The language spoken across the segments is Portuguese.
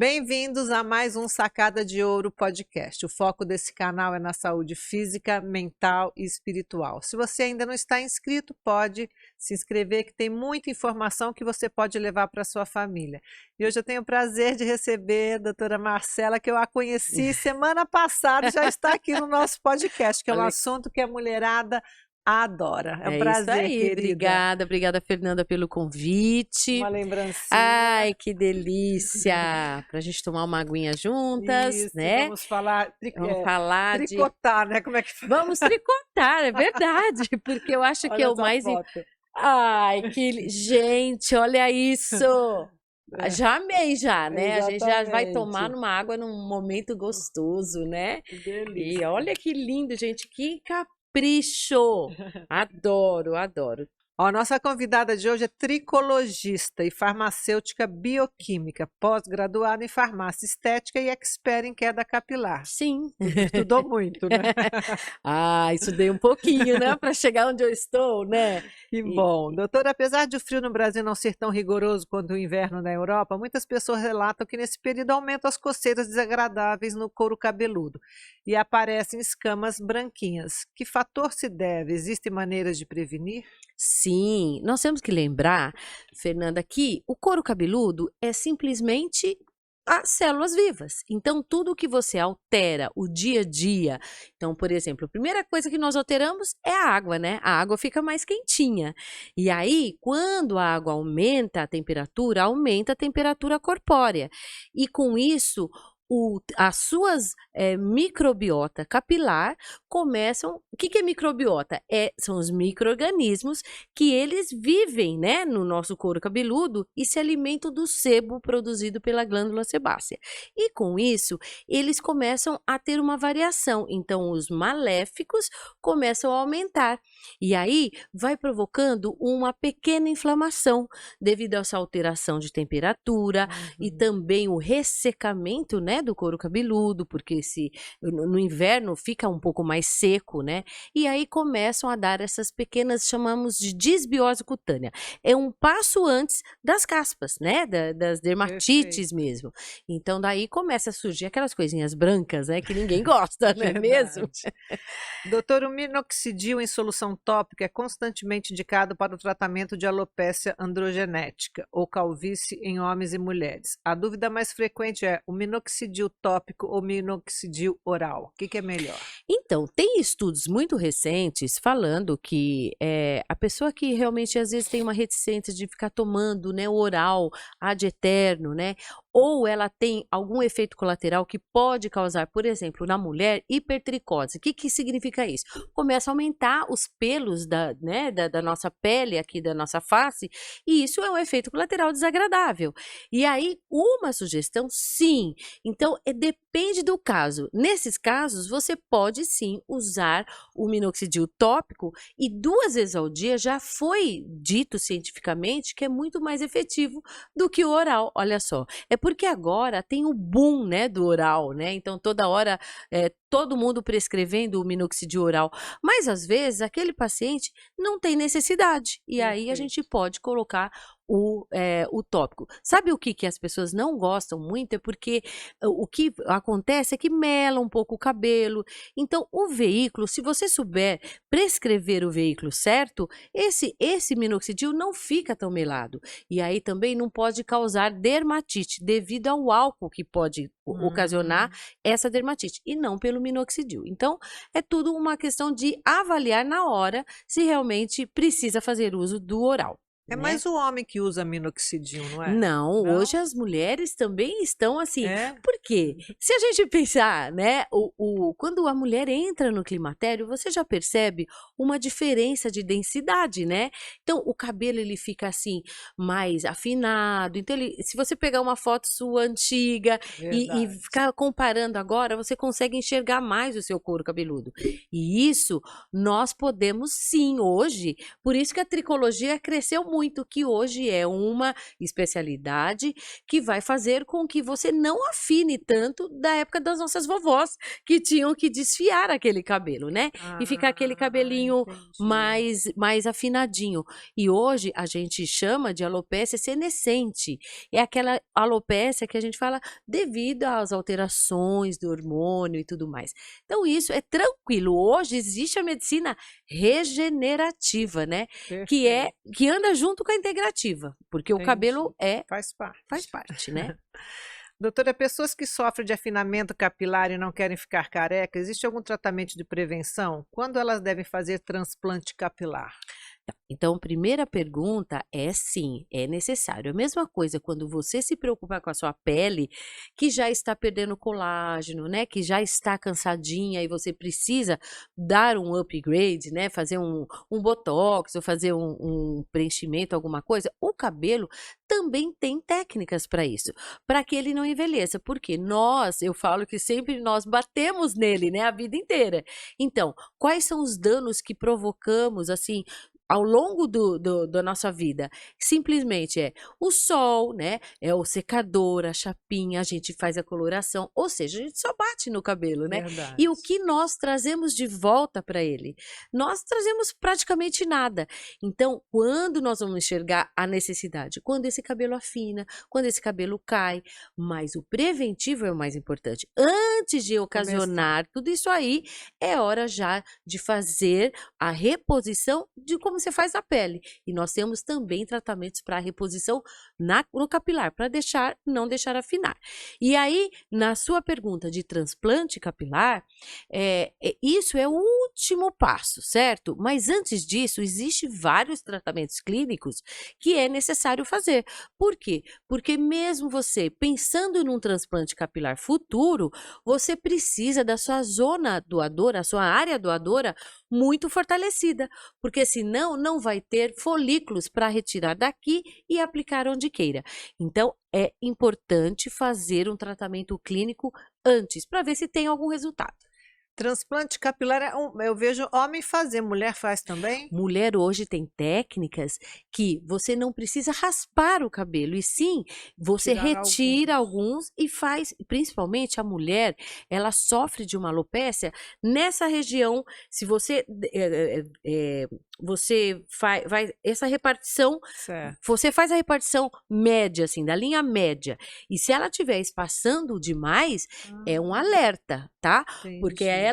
Bem-vindos a mais um Sacada de Ouro podcast. O foco desse canal é na saúde física, mental e espiritual. Se você ainda não está inscrito, pode se inscrever, que tem muita informação que você pode levar para a sua família. E hoje eu tenho o prazer de receber a doutora Marcela, que eu a conheci semana passada e já está aqui no nosso podcast, que é um assunto que a mulherada adora. É um prazer, isso aí, querida. obrigada, Fernanda, pelo convite. Uma lembrancinha. Ai, que delícia! Pra gente tomar uma aguinha juntas, Isso, né? vamos falar, Vamos falar tricotar, né? Como é que fala? Vamos tricotar, é verdade, porque eu acho que Olha é o essa mais... foto. Ai, gente, olha isso! Já amei já, né? A gente já vai Exatamente. tomar numa água num momento gostoso, né? Que delícia. E olha que lindo, gente, que capricho! Adoro, adoro. Ó, a nossa convidada de hoje é tricologista e farmacêutica bioquímica, pós-graduada em farmácia estética e expert em queda capilar. Sim. Estudou muito, né? Estudei um pouquinho, né? Para chegar onde eu estou, né? Que bom. Doutora, apesar de o frio no Brasil não ser tão rigoroso quanto o inverno na Europa, muitas pessoas relatam que nesse período aumentam as coceiras desagradáveis no couro cabeludo e aparecem escamas branquinhas. Que fator se deve? Existem maneiras de prevenir? Sim, nós temos que lembrar, Fernanda, que o couro cabeludo é simplesmente as células vivas. Então, tudo que você altera o dia a dia. Então, por exemplo, a primeira coisa que nós alteramos é a água, né? A água fica mais quentinha. E aí, quando a água aumenta a temperatura corpórea. E com isso, as suas microbiota capilar começam... O que é microbiota? São os micro-organismos que eles vivem, né, no nosso couro cabeludo e se alimentam do sebo produzido pela glândula sebácea. E com isso, eles começam a ter uma variação. Então, os maléficos começam a aumentar. E aí, vai provocando uma pequena inflamação devido a essa alteração de temperatura e também o ressecamento, né, do couro cabeludo, porque no inverno fica um pouco mais seco, né? E aí começam a dar essas pequenas, chamamos de disbiose cutânea. É um passo antes das caspas, né? Das dermatites mesmo. Então daí começa a surgir aquelas coisinhas brancas, né? Que ninguém gosta, não é mesmo? Doutor, o minoxidil em solução tópica é constantemente indicado para o tratamento de alopécia androgenética ou calvície em homens e mulheres. A dúvida mais frequente é o minoxidil tópico ou minoxidil oral. O que é melhor? Então, tem estudos muito recentes falando que a pessoa que realmente às vezes tem uma reticência de ficar tomando, né, oral ad eterno, né, ou ela tem algum efeito colateral que pode causar, por exemplo, na mulher, hipertricose. O que significa isso? Começa a aumentar os pelos da nossa pele, aqui da nossa face, e isso é um efeito colateral desagradável. E aí, uma sugestão, sim. Então, depende do caso. Nesses casos, você pode sim usar o minoxidil tópico e 2 vezes ao dia já foi dito cientificamente que é muito mais efetivo do que o oral. Olha só, é porque agora tem o boom, né, do oral, né? Então toda hora todo mundo prescrevendo o minoxidil oral, mas às vezes aquele paciente não tem necessidade e aí a gente pode colocar o tópico. Sabe o que as pessoas não gostam muito? É porque o que acontece é que mela um pouco o cabelo. Então, o veículo, se você souber prescrever o veículo certo, esse minoxidil não fica tão melado. E aí também não pode causar dermatite, devido ao álcool que pode ocasionar essa dermatite, e não pelo minoxidil. Então, é tudo uma questão de avaliar na hora se realmente precisa fazer uso do oral. É mais o homem que usa minoxidil, não é? Não, hoje as mulheres também estão assim. É? Por quê? Se a gente pensar, né, quando a mulher entra no climatério, você já percebe uma diferença de densidade, né? Então, o cabelo ele fica assim mais afinado. Então, se você pegar uma foto sua antiga e ficar comparando agora, você consegue enxergar mais o seu couro cabeludo. E isso nós podemos sim hoje. Por isso que a tricologia cresceu muito. muito, que hoje é uma especialidade que vai fazer com que você não afine tanto da época das nossas vovós, que tinham que desfiar aquele cabelo, né? E ficar aquele cabelinho Entendi. mais afinadinho. E hoje a gente chama de alopécia senescente. É aquela alopécia que a gente fala devido às alterações do hormônio e tudo mais. Então isso é tranquilo. Hoje existe a medicina regenerativa, né? Perfeito. Que anda junto com a integrativa, porque o cabelo Entendi. Faz faz parte. parte, né? Doutora, pessoas que sofrem de afinamento capilar e não querem ficar careca, existe algum tratamento de prevenção? Quando elas devem fazer transplante capilar? Então, primeira pergunta é sim, é necessário. A mesma coisa quando você se preocupar com a sua pele, que já está perdendo colágeno, né? Que já está cansadinha e você precisa dar um upgrade, né? Fazer um botox ou fazer um preenchimento, alguma coisa. O cabelo também tem técnicas para isso, para que ele não envelheça. Porque eu falo que sempre nós batemos nele, né? A vida inteira. Então, quais são os danos que provocamos, assim, ao longo da nossa vida? Simplesmente é o sol, né? É o secador, a chapinha, a gente faz a coloração, ou seja, a gente só bate no cabelo, né? Verdade. E o que nós trazemos de volta para ele? Nós trazemos praticamente nada. Então, quando nós vamos enxergar a necessidade? Quando esse cabelo afina, quando esse cabelo cai, mas o preventivo é o mais importante. Antes de Começar. ocasionar tudo isso aí, é hora já de fazer a reposição de como você faz na pele. E nós temos também tratamentos para reposição no capilar, para não deixar afinar. E aí, na sua pergunta de transplante capilar, isso é o último passo, certo? Mas antes disso, existem vários tratamentos clínicos que é necessário fazer. Por quê? Porque mesmo você pensando num transplante capilar futuro, você precisa da sua zona doadora, a sua área doadora muito fortalecida, porque senão não vai ter folículos para retirar daqui e aplicar onde queira. Então, é importante fazer um tratamento clínico antes, para ver se tem algum resultado. Transplante capilar, eu vejo homem fazer, mulher faz também? Mulher hoje tem técnicas que você não precisa raspar o cabelo, e sim, você Tirar retira alguns. alguns e faz, principalmente a mulher, ela sofre de uma alopécia nessa região. Se você essa repartição, Certo. você faz a repartição média, assim, da linha média, e se ela estiver espaçando demais, é um Ah, alerta, tá? Porque entendi.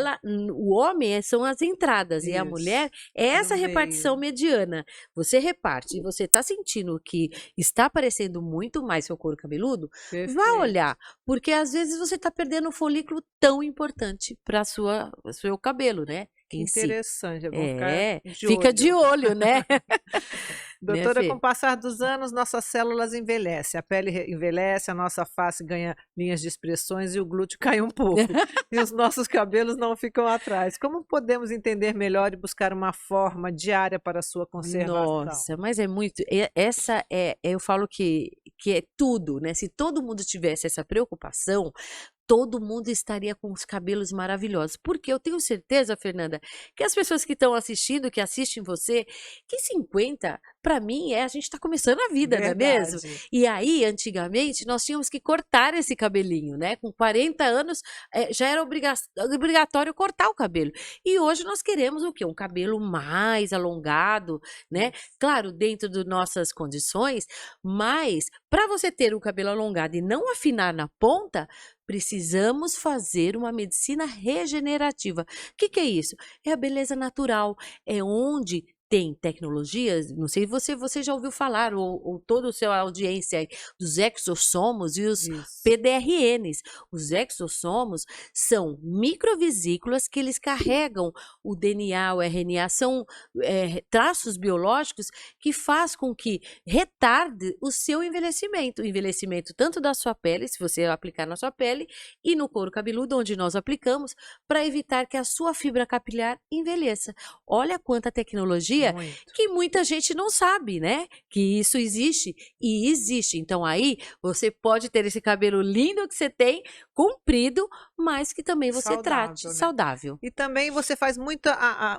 o homem são as entradas e a mulher Isso. é No essa repartição meio. mediana. Você reparte e você está sentindo que está aparecendo muito mais seu couro cabeludo, vá Perfeito. olhar, porque às vezes você está perdendo um folículo tão importante para seu cabelo, né? Que Em si. interessante, é bom ficar de Fica de olho. olho, né? Né, Doutora, com Fê? o passar dos anos, nossas células envelhecem, a pele envelhece, a nossa face ganha linhas de expressões e o glúteo cai um pouco. E os nossos cabelos não ficam atrás. Como podemos entender melhor e buscar uma forma diária para a sua conservação? Nossa, mas é muito. Essa eu falo que é tudo, né? Se todo mundo tivesse essa preocupação, todo mundo estaria com os cabelos maravilhosos. Porque eu tenho certeza, Fernanda, que as pessoas que estão assistindo, que assistem você, que 50, para mim, a gente está começando a vida, não é mesmo? Verdade. E aí, antigamente, nós tínhamos que cortar esse cabelinho, né? Com 40 anos, já era obrigatório cortar o cabelo. E hoje nós queremos o quê? Um cabelo mais alongado, né? Claro, dentro das nossas condições, mas para você ter o cabelo alongado e não afinar na ponta, precisamos fazer uma medicina regenerativa. O que é isso? É a beleza natural, é onde tem tecnologias, não sei se você já ouviu falar, ou toda a sua audiência aí, dos exossomos e os Isso. PDRNs. Os exossomos são microvesículas que eles carregam o DNA, o RNA, são traços biológicos que faz com que retarde o seu envelhecimento. O envelhecimento tanto da sua pele, se você aplicar na sua pele, e no couro cabeludo, onde nós aplicamos, para evitar que a sua fibra capilar envelheça. Olha quanta tecnologia dia Muito. que muita gente não sabe, né? Que isso existe e existe. Então aí você pode ter esse cabelo lindo que você tem, comprido, mas que também você trate Saudável, né? saudável. E também você faz muito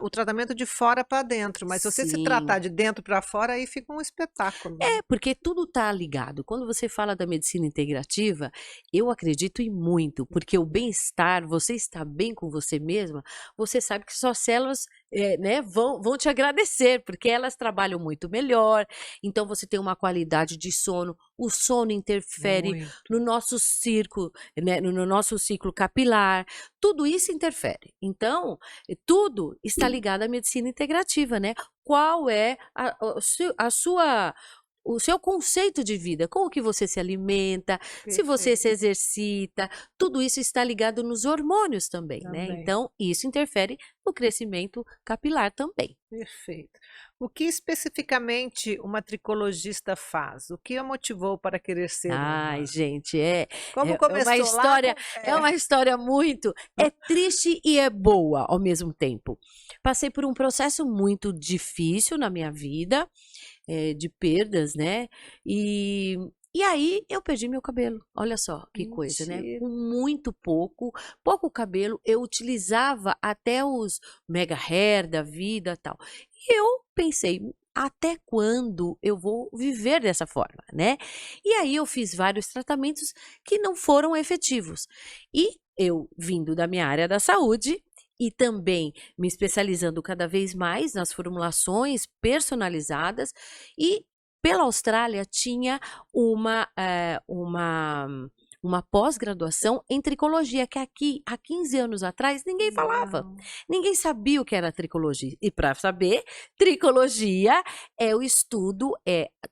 o tratamento de fora para dentro, mas se você se Sim. tratar de dentro para fora, aí fica um espetáculo, né? É, porque tudo está ligado. Quando você fala da medicina integrativa, eu acredito em muito, porque o bem-estar, você estar bem com você mesma, você sabe que suas células, né, vão te agradecer, porque elas trabalham muito melhor. Então você tem uma qualidade de sono. O sono interfere Muito. no nosso ciclo, né, no nosso ciclo capilar. Tudo isso interfere. Então, tudo está ligado à medicina integrativa, né? Qual é a sua o seu conceito de vida, como que você se alimenta, se você se Perfeito. exercita, tudo isso está ligado nos hormônios também, né? Também. Então, isso interfere no crescimento capilar também. Perfeito. O que especificamente uma tricologista faz? O que a motivou para querer ser Ai, uma? gente, Como é uma começou lá história, com... é uma história muito, é triste e é boa ao mesmo tempo. Passei por um processo muito difícil na minha vida, de perdas, né? E aí eu perdi meu cabelo. Olha só que coisa, né? Mentira. Com muito pouco cabelo, eu utilizava até os mega hair da vida, tal. E eu pensei, até quando eu vou viver dessa forma, né? E aí eu fiz vários tratamentos que não foram efetivos. E eu, vindo da minha área da saúde, e também me especializando cada vez mais nas formulações personalizadas, e pela Austrália tinha uma pós-graduação em tricologia, que aqui, há 15 anos atrás, ninguém falava. Uau. Ninguém sabia o que era tricologia. E para saber, tricologia é o estudo,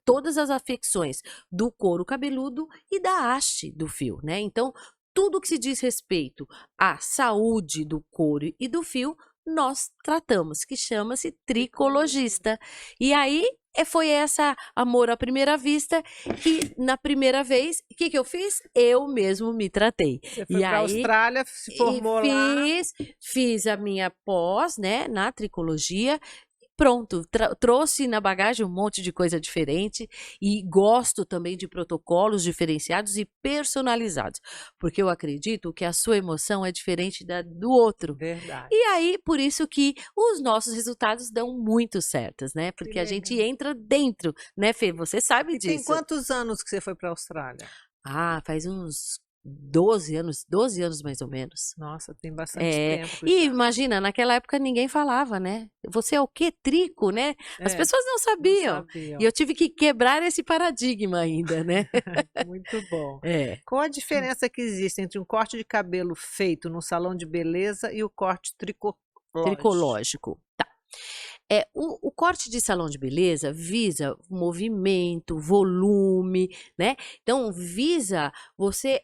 todas as afecções do couro cabeludo e da haste do fio, né? Então, tudo que se diz respeito à saúde do couro e do fio, nós tratamos, que chama-se tricologista. E aí foi essa amor à primeira vista, que na primeira vez, o que eu fiz? Eu mesmo me tratei. Você E foi para a aí Austrália, se formou lá. fiz a minha pós, né, na tricologia. Pronto, trouxe na bagagem um monte de coisa diferente e gosto também de protocolos diferenciados e personalizados, porque eu acredito que a sua emoção é diferente da do outro. Verdade. E aí, por isso que os nossos resultados dão muito certos, né? Que Porque a gente legal. entra dentro, né, Fê? Você sabe E tem disso. quantos anos que você foi para a Austrália? Ah, faz uns 12 anos mais ou menos. Nossa, tem bastante tempo E já. imagina, naquela época ninguém falava, né? Você é o quê? Trico, né? As pessoas não Não sabiam. sabiam. E eu tive que quebrar esse paradigma ainda, né? Muito bom. É. Qual a diferença que existe entre um corte de cabelo feito num salão de beleza e o corte tricológico? Tricológico. Tá. O corte de salão de beleza visa movimento, volume, né? Então, visa você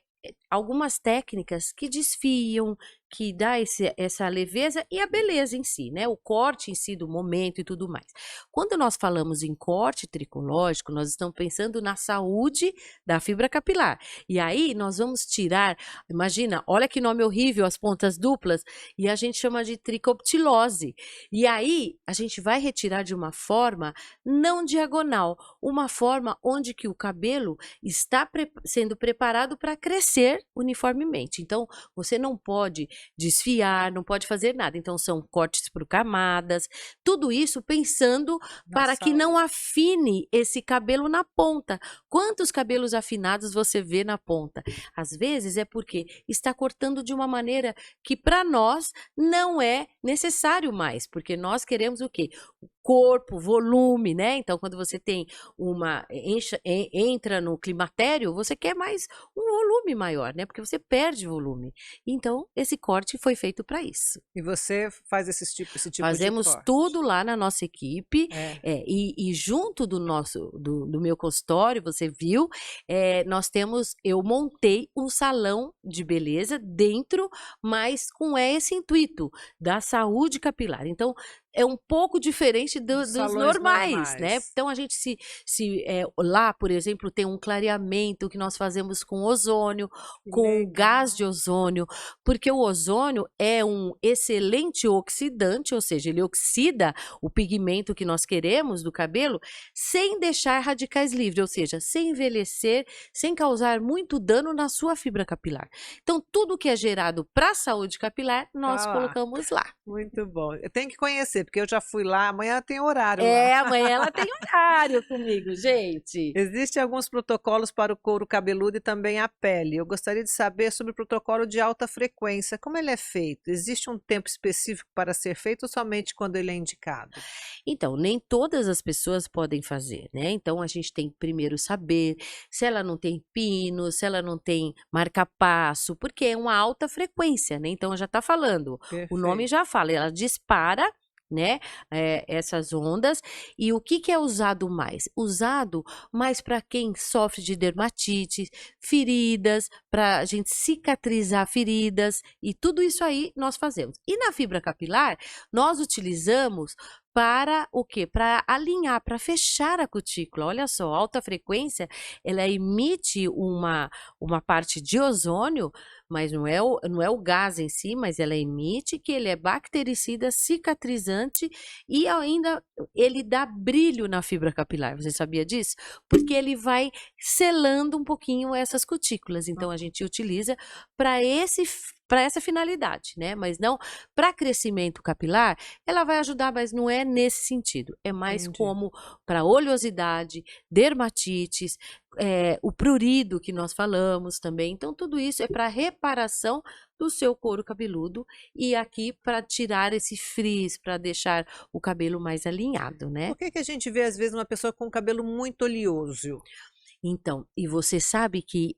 algumas técnicas que desfiam, que dá essa leveza e a beleza em si, né? O corte em si do momento e tudo mais. Quando nós falamos em corte tricológico, nós estamos pensando na saúde da fibra capilar. E aí nós vamos tirar, imagina, olha que nome horrível, as pontas duplas, e a gente chama de tricoptilose. E aí a gente vai retirar de uma forma não diagonal, uma forma onde que o cabelo está sendo preparado para crescer uniformemente. Então, você não pode desfiar, não pode fazer nada. Então, são cortes por camadas, tudo isso pensando para que não afine esse cabelo na ponta. Quantos cabelos afinados você vê na ponta? Às vezes é porque está cortando de uma maneira que para nós não é necessário mais, porque nós queremos o quê? Corpo, volume, né? Então, quando você tem entra no climatério, você quer mais um volume maior, né? Porque você perde volume. Então, esse corte foi feito para isso. E você faz esse tipo Fazemos de corte? tudo lá na nossa equipe, e junto do meu consultório, você viu, eu montei um salão de beleza dentro, mas com esse intuito da saúde capilar. Então, é um pouco diferente Dos dos salões normais, né? normais. Então a gente lá, por exemplo, tem um clareamento que nós fazemos com ozônio, Que com gás de legal. ozônio, porque o ozônio é um excelente oxidante, ou seja, ele oxida o pigmento que nós queremos do cabelo, sem deixar radicais livres, ou seja, sem envelhecer, sem causar muito dano na sua fibra capilar. Então, tudo que é gerado para a saúde capilar, nós Tá lá. colocamos lá. Muito bom. Eu tenho que conhecer, porque eu já fui lá, amanhã tem horário lá. Amanhã ela tem horário comigo, gente. Existem alguns protocolos para o couro cabeludo e também a pele. Eu gostaria de saber sobre o protocolo de alta frequência. Como ele é feito? Existe um tempo específico para ser feito ou somente quando ele é indicado? Então, nem todas as pessoas podem fazer, né? Então, a gente tem que primeiro saber se ela não tem pino, se ela não tem marca-passo, porque é uma alta frequência, né? Então, já está falando, o nome Perfeito. já fala, ela dispara, né, essas ondas. E o que que é usado mais? Usado mais para quem sofre de dermatite, feridas, para a gente cicatrizar feridas, e tudo isso aí nós fazemos. E na fibra capilar, nós utilizamos para o quê? Para alinhar, para fechar a cutícula. Olha só, alta frequência, ela emite uma parte de ozônio, mas não é o gás em si, mas ela emite, que ele é bactericida, cicatrizante e ainda ele dá brilho na fibra capilar. Você sabia disso? Porque ele vai selando um pouquinho essas cutículas. Então a gente utiliza para essa finalidade, né? Mas não para crescimento capilar, ela vai ajudar, mas não é nesse sentido. É mais Entendi. como para oleosidade, dermatites, o prurido que nós falamos também. Então, tudo isso é para reparação do seu couro cabeludo e aqui para tirar esse frizz, para deixar o cabelo mais alinhado, né? Por que que a gente vê, às vezes, uma pessoa com o cabelo muito oleoso? Então, e você sabe que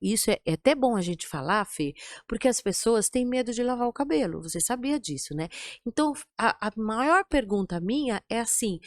isso é até bom a gente falar, Fê, porque as pessoas têm medo de lavar o cabelo, você sabia disso, né? Então, a maior pergunta minha é assim,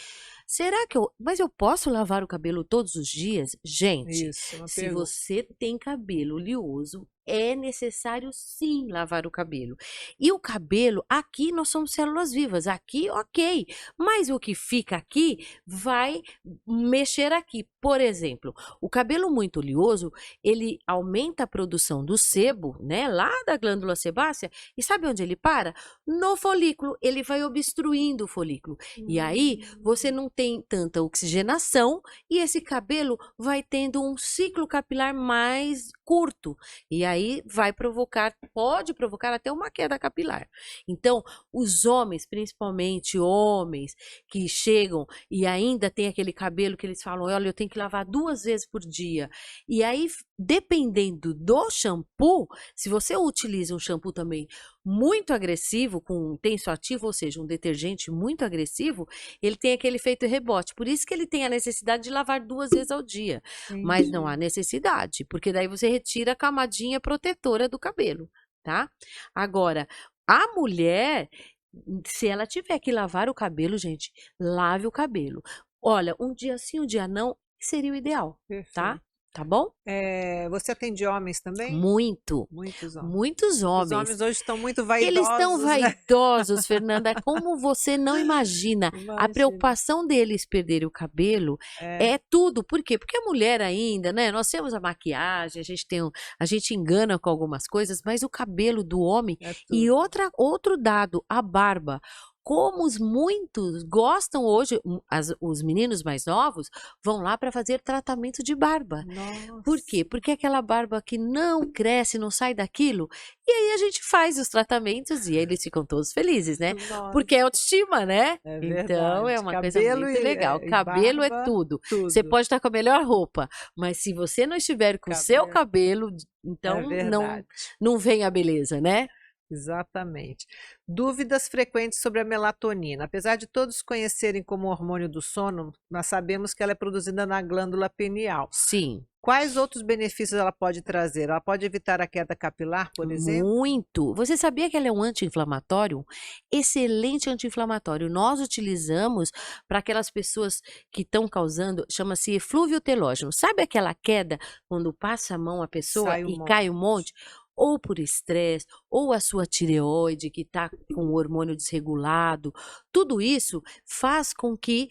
mas eu posso lavar o cabelo todos os dias? Gente, Isso, uma se pergunta. você tem cabelo oleoso, é necessário sim lavar o cabelo. E o cabelo, aqui nós somos células vivas, aqui ok, mas o que fica aqui vai mexer aqui. Por exemplo, o cabelo muito oleoso, ele aumenta a produção do sebo, né, lá da glândula sebácea, e sabe onde ele para? No folículo, ele vai obstruindo o folículo. E aí, você não tem tanta oxigenação e esse cabelo vai tendo um ciclo capilar mais curto. E aí pode provocar até uma queda capilar. Então, os homens, principalmente homens que chegam e ainda tem aquele cabelo que eles falam, olha, eu tenho que lavar 2 vezes por dia. E aí, dependendo do shampoo, se você utiliza um shampoo também muito agressivo, com tensoativo, ou seja, um detergente muito agressivo, ele tem aquele efeito rebote. Por isso que ele tem a necessidade de lavar 2 vezes ao dia. Mas não há Entendi. necessidade, porque daí você retira a camadinha protetora do cabelo, tá? Agora, a mulher, se ela tiver que lavar o cabelo, gente, lave o cabelo. Olha, um dia sim, um dia não, seria o ideal, tá? Perfeito. Tá bom? Você atende homens também? Muito. Muitos homens. Muitos Os homens. homens hoje estão muito Eles estão vaidosos, né? vaidosos, Fernanda, como você não imagina. A Imagina. preocupação deles perderem o cabelo É, é tudo. Por quê? Porque a mulher ainda, né? Nós temos a maquiagem, a gente engana com algumas coisas, mas o cabelo do homem é e tudo. outro dado, a barba. Como muitos gostam hoje, os meninos mais novos vão lá para fazer tratamento de barba. Por Nossa, quê? Porque aquela barba que não cresce, não sai daquilo. E aí a gente faz os tratamentos e eles ficam todos felizes, né? Porque é nossa, autoestima, né? é Então é verdade. uma coisa Cabelo muito legal. e Cabelo é barba, tudo. Você tudo. pode estar com a melhor roupa, mas se você não estiver com o seu Cabelo, cabelo, é então não verdade. não vem a beleza, né? Exatamente. Dúvidas frequentes sobre a melatonina. Apesar de todos conhecerem como hormônio do sono, nós sabemos que ela é produzida na glândula pineal. Sim. Quais outros benefícios ela pode trazer? Ela pode evitar a queda capilar, por exemplo? Muito. Você sabia que ela é um anti-inflamatório? Excelente anti-inflamatório. Nós utilizamos para aquelas pessoas que estão causando, chama-se eflúvio telógeno. Sabe aquela queda quando passa a mão a pessoa Sai um e cai um monte. monte? ou por estresse, ou a sua tireoide que está com o hormônio desregulado, tudo isso faz com que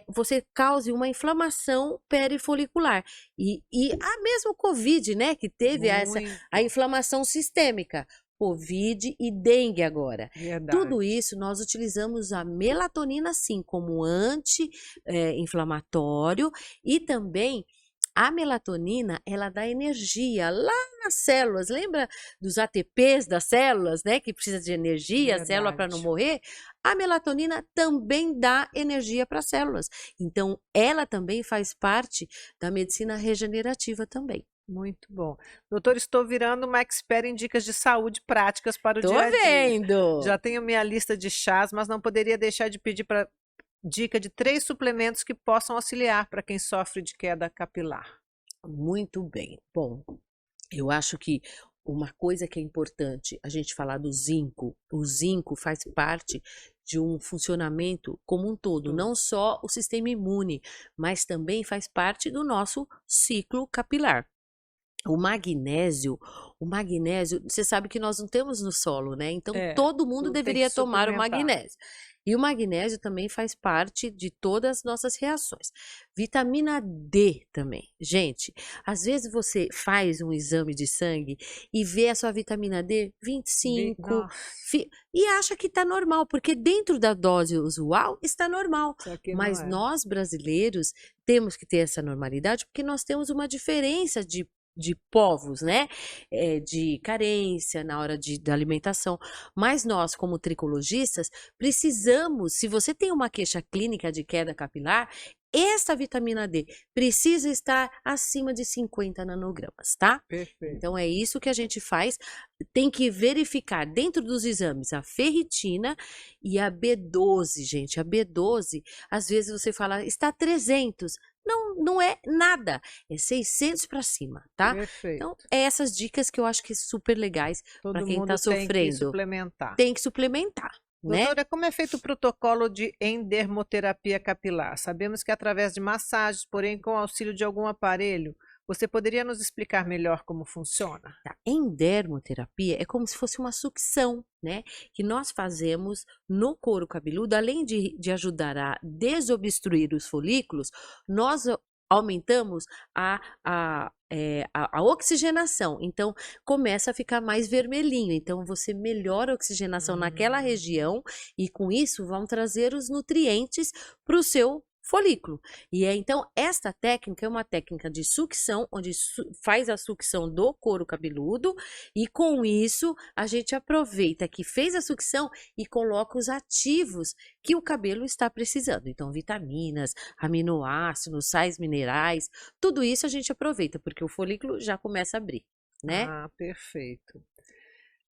você cause uma inflamação perifolicular. E a mesmo Covid, né, que teve a Muito. inflamação sistêmica. Covid e dengue agora. Verdade. Tudo isso nós utilizamos a melatonina sim como anti-inflamatório e também a melatonina, ela dá energia lá nas células. Lembra dos ATPs das células, né, que precisa de energia, a célula para não Verdade. morrer? A melatonina também dá energia para as células. Então, ela também faz parte da medicina regenerativa também. Muito bom. Doutor, estou virando uma expert em dicas de saúde práticas para o Tô dia a dia. vendo! Já tenho minha lista de chás, mas não poderia deixar de pedir para dica de 3 suplementos que possam auxiliar para quem sofre de queda capilar. Muito bem. Bom, eu acho que uma coisa que é importante a gente falar do zinco. O zinco faz parte de um funcionamento como um todo, não só o sistema imune, mas também faz parte do nosso ciclo capilar. O magnésio, você sabe que nós não temos no solo, né? Então todo mundo tudo tem que deveria tomar o suplementar. magnésio. E o magnésio também faz parte de todas as nossas reações. Vitamina D também. Gente, às vezes você faz um exame de sangue e vê a sua vitamina D 25 Nossa, e acha que está normal, porque dentro da dose usual está normal. só que Mas não é. nós brasileiros temos que ter essa normalidade porque nós temos uma diferença de povos, né? De carência na hora da alimentação. Mas nós, como tricologistas, precisamos, se você tem uma queixa clínica de queda capilar, essa vitamina D precisa estar acima de 50 nanogramas, tá? Perfeito. Então é isso que a gente faz. Tem que verificar dentro dos exames a ferritina e a B12, gente. A B12, às vezes você fala, está 300. Não é nada, é 600 para cima, tá? Perfeito. Então, essas dicas que eu acho que são super legais para quem está Todo mundo tem que sofrendo. suplementar. Tem que suplementar, né? Doutora, como é feito o protocolo de endermoterapia capilar? Sabemos que é através de massagens, porém com auxílio de algum aparelho. Você poderia nos explicar melhor como funciona? Tá. Endermoterapia é como se fosse uma sucção, né? Que nós fazemos no couro cabeludo, além de ajudar a desobstruir os folículos, nós aumentamos a oxigenação. Então, começa a ficar mais vermelhinho. Então, você melhora a oxigenação naquela região e, com isso, vão trazer os nutrientes para o seu folículo. E então, esta técnica é uma técnica de sucção, onde faz a sucção do couro cabeludo e com isso a gente aproveita que fez a sucção e coloca os ativos que o cabelo está precisando. Então, vitaminas, aminoácidos, sais minerais, tudo isso a gente aproveita, porque o folículo já começa a abrir, né? Ah, perfeito.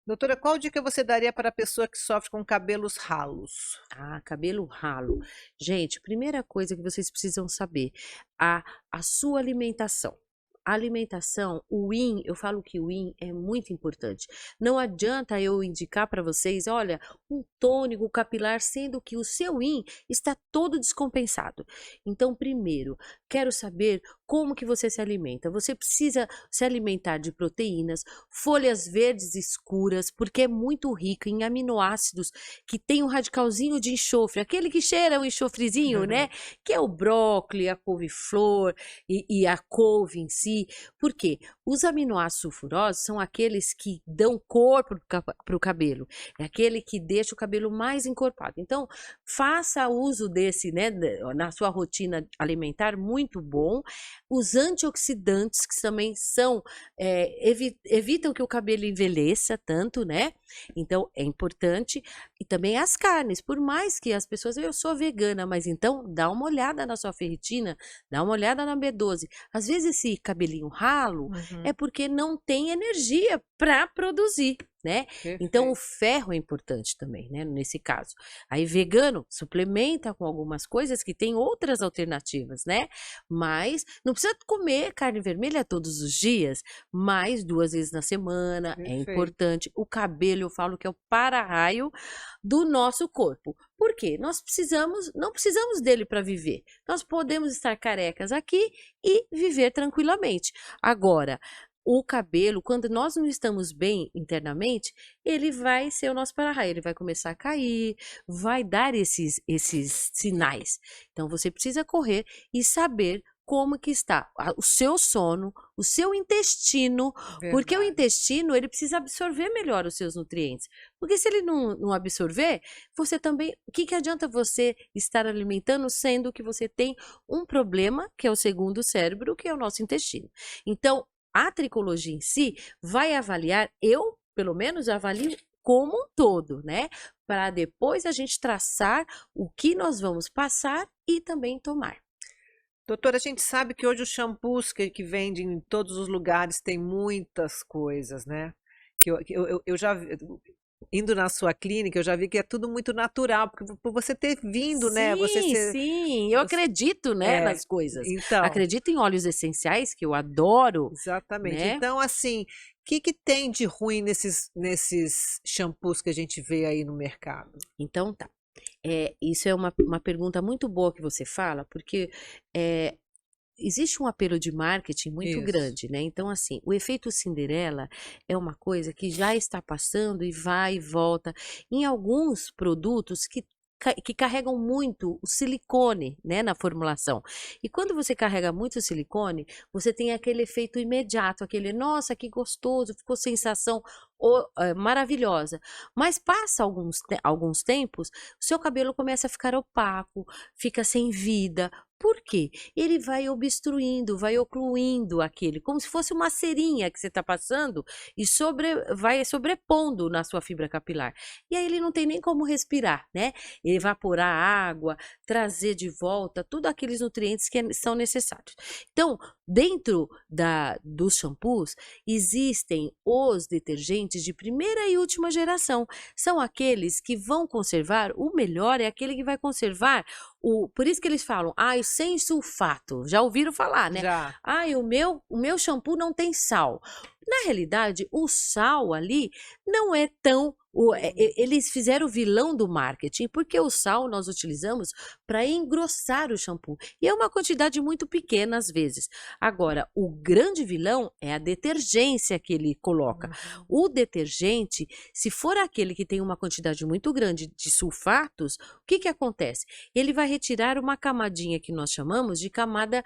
Doutora, qual dica você daria para a pessoa que sofre com cabelos ralos? Ah, cabelo ralo. Gente, primeira coisa que vocês precisam saber, a sua alimentação. A alimentação, o yin, eu falo que o yin é muito importante. Não adianta eu indicar para vocês, olha, um tônico capilar, sendo que o seu yin está todo descompensado. Então, primeiro, quero saber como que você se alimenta. Você precisa se alimentar de proteínas, folhas verdes escuras, porque é muito rico em aminoácidos que tem um radicalzinho de enxofre, aquele que cheira o enxofrezinho, né? Que é o brócolis, a couve-flor e a couve em si. Por quê? Os aminoácidos sulfurosos são aqueles que dão corpo para o cabelo, é aquele que deixa o cabelo mais encorpado. Então, faça uso desse, né, na sua rotina alimentar, muito bom. Os antioxidantes, que também são, evitam que o cabelo envelheça tanto, né? Então, é importante. E também as carnes, por mais que as pessoas, eu sou vegana, mas então dá uma olhada na sua ferritina, dá uma olhada na B12. Às vezes esse cabelinho ralo é porque não tem energia para produzir, né? Então o ferro é importante também, né, nesse caso. Aí vegano suplementa com algumas coisas que tem outras alternativas, né? Mas não precisa comer carne vermelha todos os dias, mas 2 vezes na semana é importante. O cabelo, eu falo que é o para-raio do nosso corpo. Por quê? Nós não precisamos dele para viver. Nós podemos estar carecas aqui e viver tranquilamente. Agora, o cabelo, quando nós não estamos bem internamente, ele vai ser o nosso para-raio, ele vai começar a cair, vai dar esses sinais. Então você precisa correr e saber como que está o seu sono, o seu intestino, porque o Verdade. intestino ele precisa absorver melhor os seus nutrientes. Porque se ele não absorver, você também, o que adianta você estar alimentando sendo que você tem um problema, que é o segundo cérebro, que é o nosso intestino. Então, a tricologia em si vai avaliar, eu, pelo menos, avalio como um todo, né? Para depois a gente traçar o que nós vamos passar e também tomar. Doutora, a gente sabe que hoje os shampoos que vendem em todos os lugares tem muitas coisas, né? Eu já vi, indo na sua clínica, eu já vi que é tudo muito natural, porque por você ter vindo, né? Você Sim, ser. sim, eu Você, acredito, né, nas coisas. então, Acredito em óleos essenciais, que eu adoro, exatamente. né? Então, assim, o que tem de ruim nesses shampoos que a gente vê aí no mercado? Então tá. Isso é uma pergunta muito boa que você fala, porque é, existe um apelo de marketing muito Isso. grande, né? Então, assim, o efeito Cinderela é uma coisa que já está passando e vai e volta. Em alguns produtos que carregam muito o silicone, né, na formulação. E quando você carrega muito o silicone, você tem aquele efeito imediato, aquele, nossa, que gostoso, ficou sensação maravilhosa. Mas passa alguns tempos, o seu cabelo começa a ficar opaco, fica sem vida. Por quê? Ele vai obstruindo, vai ocluindo aquele, como se fosse uma cerinha que você está passando e vai sobrepondo na sua fibra capilar. E aí ele não tem nem como respirar, né? Evaporar a água, trazer de volta todos aqueles nutrientes que são necessários. Então, dentro dos shampoos, existem os detergentes de primeira e última geração. São aqueles que vão conservar, o melhor é aquele que vai conservar por isso que eles falam, sem sulfato. Já ouviram falar, né? Já. O meu shampoo não tem sal. Na realidade, o sal ali não é tão. Eles fizeram o vilão do marketing, porque o sal nós utilizamos para engrossar o shampoo. E é uma quantidade muito pequena às vezes. Agora, o grande vilão é a detergência que ele coloca. O detergente, se for aquele que tem uma quantidade muito grande de sulfatos, o que acontece? Ele vai retirar uma camadinha que nós chamamos de camada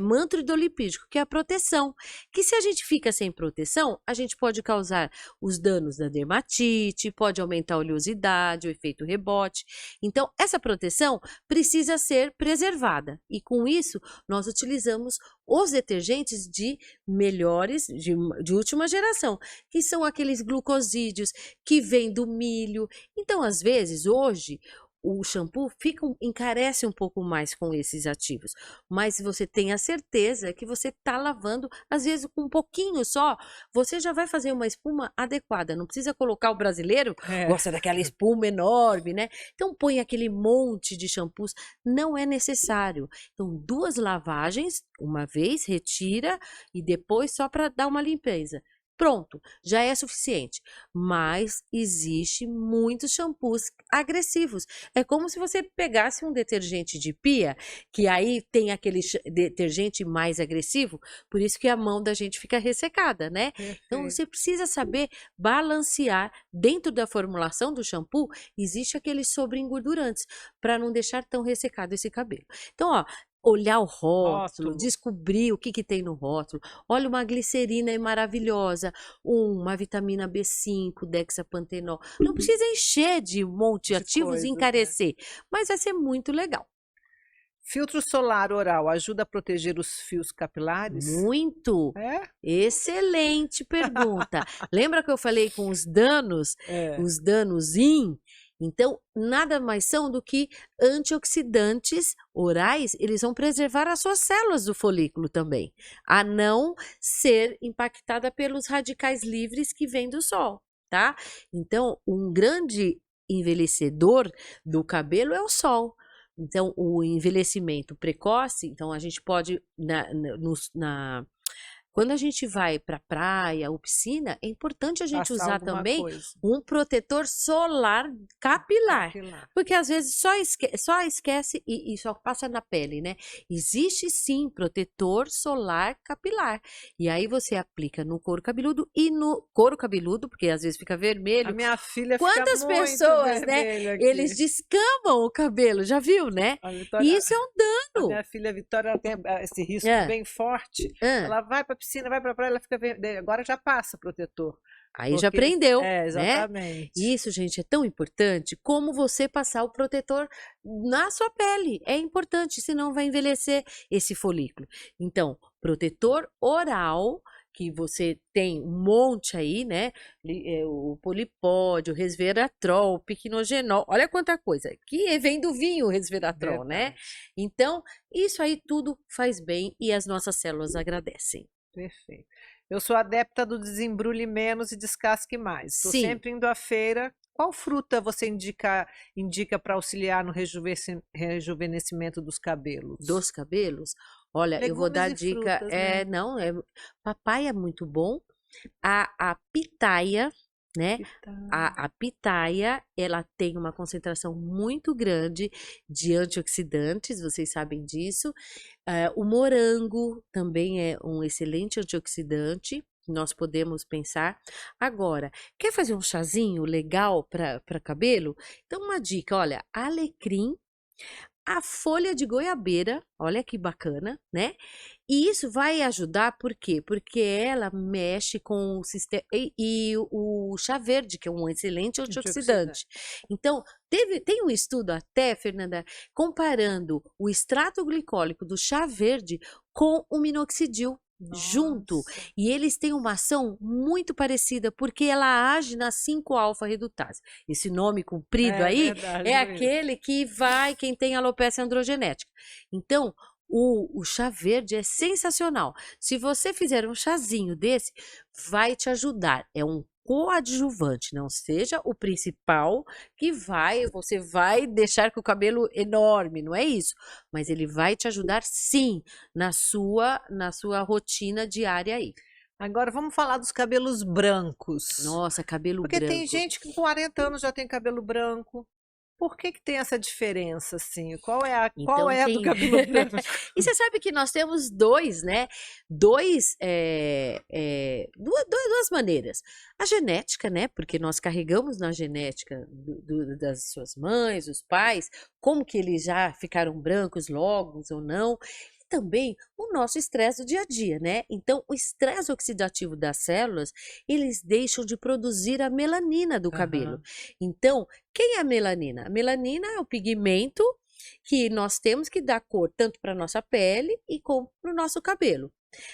manto hidrolipídico, que é a proteção. Que se a gente fica sem proteção, a gente pode causar os danos da dermatite, pode aumentar a oleosidade, o efeito rebote. Então, essa proteção precisa ser preservada. E com isso, nós utilizamos os detergentes de melhores, de última geração, que são aqueles glucosídeos que vêm do milho. Então, às vezes, hoje, o shampoo encarece um pouco mais com esses ativos, mas você tem a certeza que você está lavando, às vezes com um pouquinho só, você já vai fazer uma espuma adequada, não precisa colocar o brasileiro, gosta daquela espuma enorme, né? Então põe aquele monte de shampoos, não é necessário. Então 2 lavagens, uma vez, retira e depois só para dar uma limpeza. Pronto, já é suficiente. Mas existe muitos shampoos agressivos. É como se você pegasse um detergente de pia, que aí tem aquele detergente mais agressivo, por isso que a mão da gente fica ressecada, né? Então você precisa saber balancear. Dentro da formulação do shampoo, existe aqueles sobreengordurantes, para não deixar tão ressecado esse cabelo. Então, ó, olhar o rótulo, descobrir o que tem no rótulo. Olha, uma glicerina é maravilhosa, uma vitamina B5, dexapantenol. Não precisa encher de um monte de ativos e encarecer, mas vai ser muito legal. Filtro solar oral ajuda a proteger os fios capilares? Muito. Excelente pergunta. Lembra que eu falei com os danos? Os danos Então, nada mais são do que antioxidantes orais, eles vão preservar as suas células do folículo também, a não ser impactada pelos radicais livres que vêm do sol, tá? Então, um grande envelhecedor do cabelo é o sol. Então, o envelhecimento precoce, então a gente pode, quando a gente vai para praia ou piscina, é importante a gente Passar usar alguma também coisa. um protetor solar capilar. Capilar. Porque às vezes só esquece e só passa na pele, né? Existe sim protetor solar capilar. E aí você aplica no couro cabeludo e no couro cabeludo, porque às vezes fica A vermelho. minha filha Quantas fica muito pessoas, né? vermelha aqui. Eles descamam o cabelo, já viu, né? A E Vitória, isso é um a dano. minha filha Vitória, ela tem esse risco É, bem forte. é. Ela vai para a piscina, vai para a praia, ela fica vermelha. Agora já passa protetor. Aí já Porque, aprendeu, né? exatamente. Isso, gente, é tão importante como você passar o protetor na sua pele. É importante, senão vai envelhecer esse folículo. Então, protetor oral, que você tem um monte aí, né? O polipódio, o resveratrol, o piquenogenol, olha quanta coisa. Que vem do vinho o resveratrol, né? Verdade. Então, isso aí tudo faz bem e as nossas células agradecem. Perfeito. Eu sou adepta do desembrulhe menos e descasque mais. Estou Sim. sempre indo à feira. Qual fruta você indica para auxiliar no rejuvenescimento dos cabelos? Dos cabelos? Olha, eu vou Legumes dar e dica, frutas, né? não, papai é muito bom, a pitaia, né? A pitaia, ela tem uma concentração muito grande de antioxidantes, vocês sabem disso. O morango também é um excelente antioxidante, nós podemos pensar. Agora, quer fazer um chazinho legal para cabelo? Então, uma dica, olha, alecrim, a folha de goiabeira, olha que bacana, né? E isso vai ajudar, por quê? Porque ela mexe com o sistema. E o chá verde, que é um excelente antioxidante. Então, tem um estudo até, Fernanda, comparando o extrato glicólico do chá verde com o minoxidil. Junto, Nossa. e eles têm uma ação muito parecida, porque ela age na 5-alfa-redutase. Esse nome comprido aí verdade é mesmo. aquele que vai quem tem alopecia androgenética. Então, o chá verde é sensacional. Se você fizer um chazinho desse, vai te ajudar. É um coadjuvante, não seja o principal que você vai deixar com o cabelo enorme, não é isso. Mas ele vai te ajudar sim na sua rotina diária aí. Agora vamos falar dos cabelos brancos. Nossa, cabelo Porque tem branco. gente que com 40 anos já tem cabelo branco. Por que tem essa diferença, assim? Qual é a Então do cabelo branco? E você sabe que nós temos dois, né? Duas maneiras. A genética, né? Porque nós carregamos na genética das suas mães, os pais, como que eles já ficaram brancos logo ou não. E também o nosso estresse do dia a dia, né? Então, o estresse oxidativo das células, eles deixam de produzir a melanina do cabelo. Aham. Então, quem é a melanina? A melanina é o pigmento que nós temos que dar cor tanto para nossa pele e como para o nosso cabelo.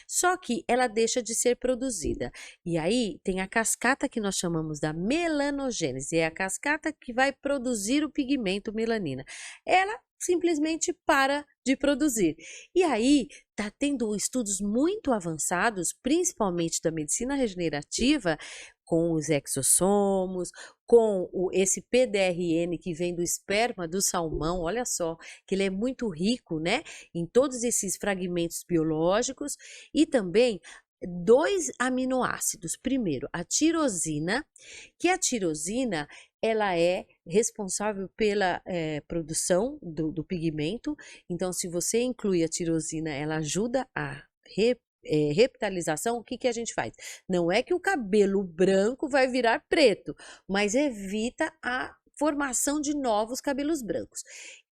Só que ela deixa de ser produzida. E aí tem a cascata que nós chamamos da melanogênese, é a cascata que vai produzir o pigmento melanina. Ela simplesmente para de produzir. E aí está tendo estudos muito avançados, principalmente da medicina regenerativa, com os exossomos, com esse PDRN que vem do esperma do salmão, olha só, que ele é muito rico, né, em todos esses fragmentos biológicos, e também 2 aminoácidos. Primeiro, a tirosina, que a tirosina ela é responsável pela produção do pigmento. Então, se você inclui a tirosina, ela ajuda a reptilização. O que a gente faz? Não é que o cabelo branco vai virar preto, mas evita a formação de novos cabelos brancos.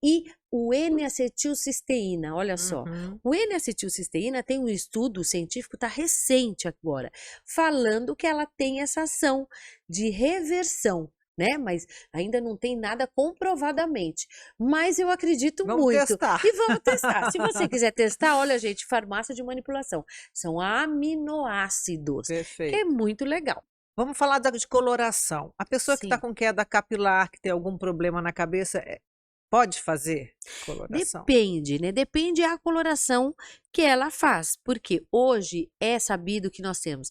E o N-acetilcisteína, olha só, o N-acetilcisteína tem um estudo científico, está recente agora, falando que ela tem essa ação de reversão, né? Mas ainda não tem nada comprovadamente. Mas eu acredito Vamos muito. testar. E vamos testar. Se você quiser testar, olha, gente, farmácia de manipulação. São aminoácidos, que Perfeito. é muito legal. Vamos falar de coloração. A pessoa que está Sim. com queda capilar, que tem algum problema na cabeça, pode fazer coloração? Depende, né? Depende a coloração que ela faz. Porque hoje é sabido que nós temos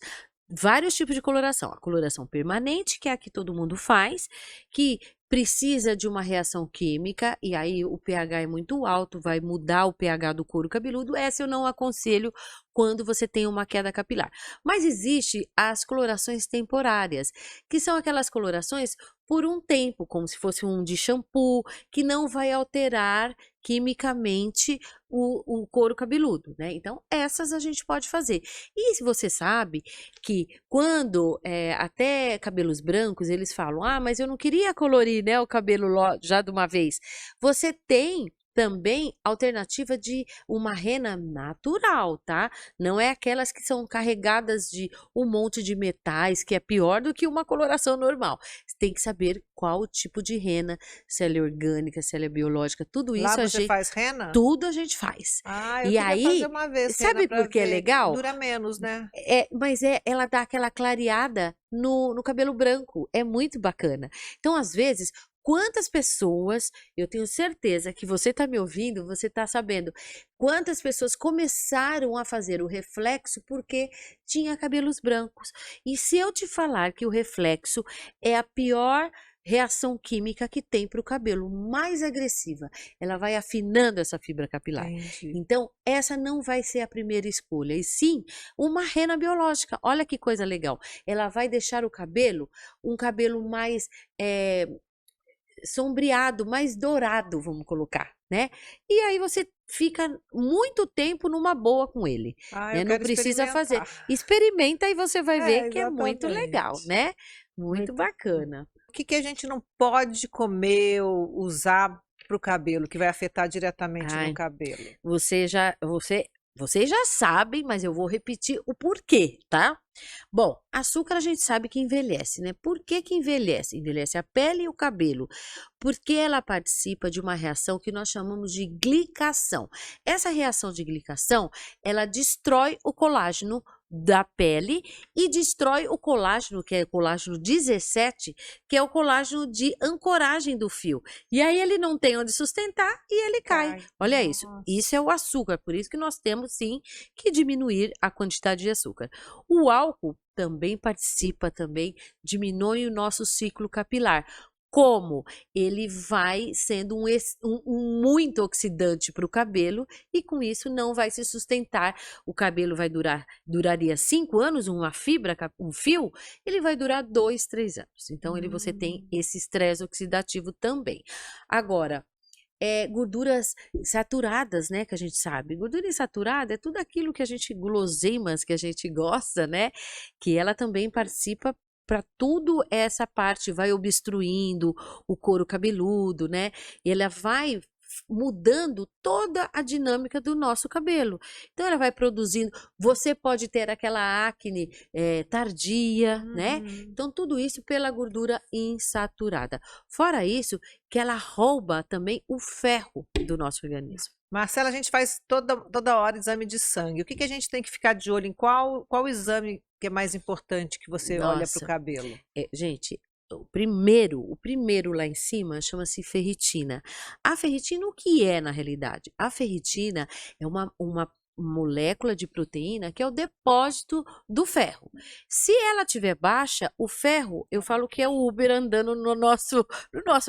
vários tipos de coloração. A coloração permanente, que é a que todo mundo faz, que precisa de uma reação química, e aí o pH é muito alto, vai mudar o pH do couro cabeludo. Essa eu não aconselho, quando você tem uma queda capilar. Mas existe as colorações temporárias, que são aquelas colorações por um tempo, como se fosse um de shampoo, que não vai alterar quimicamente o couro cabeludo, né? Então, essas a gente pode fazer. E se você sabe que quando até cabelos brancos, eles falam, ah, mas eu não queria colorir, né, o cabelo já de uma vez. Você tem também alternativa de uma rena natural, tá? Não é aquelas que são carregadas de um monte de metais, que é pior do que uma coloração normal. Você tem que saber qual o tipo de rena, se ela é orgânica, se ela é biológica, tudo isso Lá você faz rena? tudo a gente faz. Ah, eu E queria aí, fazer uma vez rena sabe pra por que é ver. legal? Dura menos, né? Mas ela dá aquela clareada no cabelo branco, é muito bacana. Então, às vezes, quantas pessoas, eu tenho certeza que você está me ouvindo, você está sabendo, quantas pessoas começaram a fazer o reflexo porque tinha cabelos brancos. E se eu te falar que o reflexo é a pior reação química que tem para o cabelo, mais agressiva, ela vai afinando essa fibra capilar. Entendi. Então, essa não vai ser a primeira escolha, e sim uma rena biológica. Olha que coisa legal. Ela vai deixar o cabelo um cabelo mais sombreado, mais dourado, vamos colocar, né? E aí você fica muito tempo numa boa com ele, Ah, né? eu Não quero precisa fazer. experimentar. Experimenta e você vai ver que é muito legal, Exatamente. né? Muito Muito. bacana. O que a gente não pode comer ou usar para o cabelo, que vai afetar diretamente no Ai, cabelo? vocês já sabem, mas eu vou repetir o porquê, tá? Bom, açúcar a gente sabe que envelhece, né? Por que que envelhece? Envelhece a pele e o cabelo. Porque ela participa de uma reação que nós chamamos de glicação. Essa reação de glicação, ela destrói o colágeno da pele e destrói o colágeno, que é o colágeno 17, que é o colágeno de ancoragem do fio. E aí ele não tem onde sustentar e ele cai. Olha isso. Isso é o açúcar, por isso que nós temos sim que diminuir a quantidade de açúcar. O álcool também participa, também diminui o nosso ciclo capilar. Como? Ele vai sendo um muito oxidante para o cabelo e com isso não vai se sustentar. O cabelo duraria 5 anos, uma fibra, um fio, ele vai durar 2, 3 anos. Então você tem esse estresse oxidativo também. Agora, gorduras saturadas, né, que a gente sabe. Gordura insaturada é tudo aquilo que a gente, guloseimas que a gente gosta, né, que ela também participa para tudo essa parte, vai obstruindo o couro cabeludo, né, e ela vai mudando toda a dinâmica do nosso cabelo. Então ela vai produzindo, você pode ter aquela acne tardia, né? Então tudo isso pela gordura insaturada. Fora isso, que ela rouba também o ferro do nosso organismo. Marcela, a gente faz toda hora exame de sangue. O que a gente tem que ficar de olho em qual exame que é mais importante que você olha para o cabelo? Gente, o primeiro lá em cima chama-se ferritina. A ferritina, o que é na realidade? A ferritina é uma molécula de proteína que é o depósito do ferro. Se ela tiver baixa, o ferro, eu falo que é o Uber andando no nosso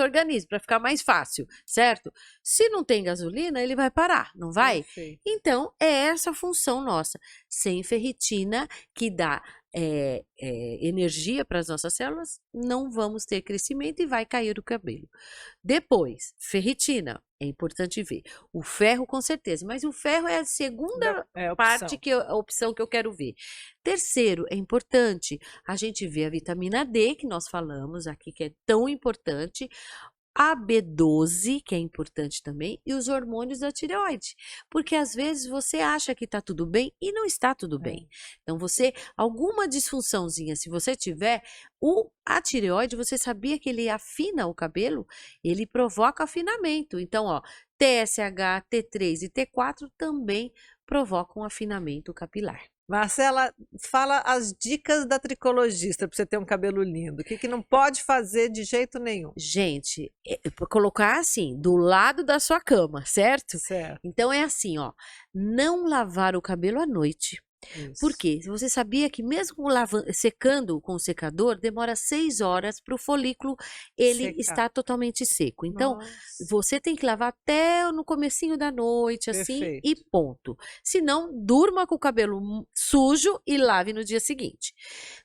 organismo, para ficar mais fácil, certo? Se não tem gasolina, ele vai parar, não vai? Perfeito. Então, é essa a função nossa. Sem ferritina, que dá energia para as nossas células, não vamos ter crescimento e vai cair o cabelo. Depois, ferritina, é importante ver. O ferro, com certeza, mas o ferro é a segunda parte, a opção que eu quero ver. Terceiro, é importante a gente ver a vitamina D, que nós falamos aqui, que é tão importante. A B12, que é importante também, e os hormônios da tireoide. Porque às vezes você acha que está tudo bem e não está tudo bem. Então alguma disfunçãozinha, se você tiver, a tireoide, você sabia que ele afina o cabelo? Ele provoca afinamento. Então, TSH, T3 e T4 também provocam afinamento capilar. Marcela, fala as dicas da tricologista para você ter um cabelo lindo. O que não pode fazer de jeito nenhum? Gente, colocar assim, do lado da sua cama, certo? Certo. Então é assim, não lavar o cabelo à noite. Isso. Por quê? Você sabia que mesmo secando com o secador, demora 6 horas para o folículo ele Secar. estar totalmente seco. Então, Nossa, você tem que lavar até no comecinho da noite, assim, e perfeito. ponto. Se não, durma com o cabelo sujo e lave no dia seguinte.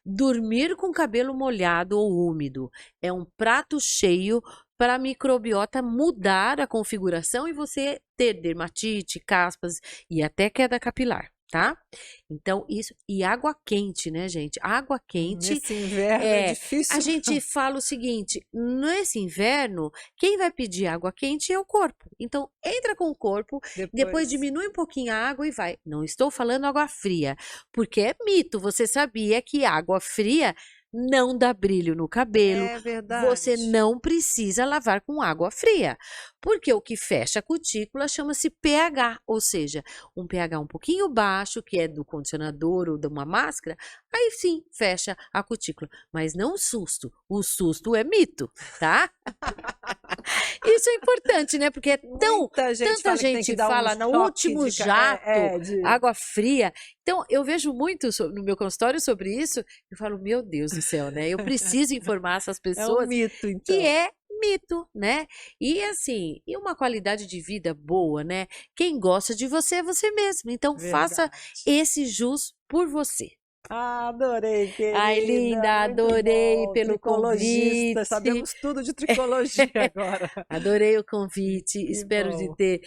Dormir com o cabelo molhado ou úmido é um prato cheio para a microbiota mudar a configuração e você ter dermatite, caspas e até queda capilar, tá? Então, isso. E água quente, né, gente? Água quente Nesse inverno é é. A difícil. gente fala o seguinte: nesse inverno, quem vai pedir água quente é o corpo. Então, entra com o corpo, depois Depois. diminui um pouquinho a água e vai. Não estou falando água fria, porque é mito. Você sabia que água fria não dá brilho no cabelo, É você verdade. não precisa lavar com água fria, porque o que fecha a cutícula chama-se pH, ou seja, um pH um pouquinho baixo, que é do condicionador ou de uma máscara, aí sim fecha a cutícula, mas não o susto é mito, tá? Isso é importante, né? Porque Muita gente tanta fala que tem que gente dar um fala no choque último de, jato, de água fria. Então, eu vejo muito no meu consultório sobre isso, eu falo, meu Deus do céu, né? Eu preciso informar essas é um pessoas mito, que então. é mito, né? E assim, e uma qualidade de vida boa, né? Quem gosta de você é você mesmo. Então, faça Verdade. esse jus por você. Ah, adorei, Ai, querida. linda, Muito adorei bom. pelo Tricologista, convite. sabemos tudo de tricologia agora. Adorei o convite, Que espero de bom. ter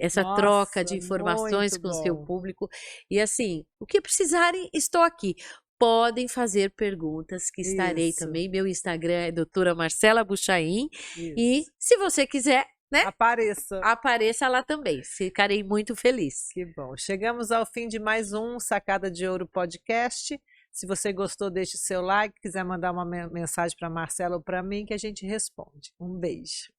essa troca de Nossa, informações muito com o seu bom. público. E assim, o que precisarem, estou aqui. Podem fazer perguntas, que estarei Isso, também. Meu Instagram é doutora Marcela Buchaim. E isso. se você quiser, né, Apareça. apareça lá também. Ficarei muito feliz. Que bom. Chegamos ao fim de mais um Sacada de Ouro podcast. Se você gostou, deixe seu like. Quiser mandar uma mensagem para Marcela ou para mim, que a gente responde. Um beijo.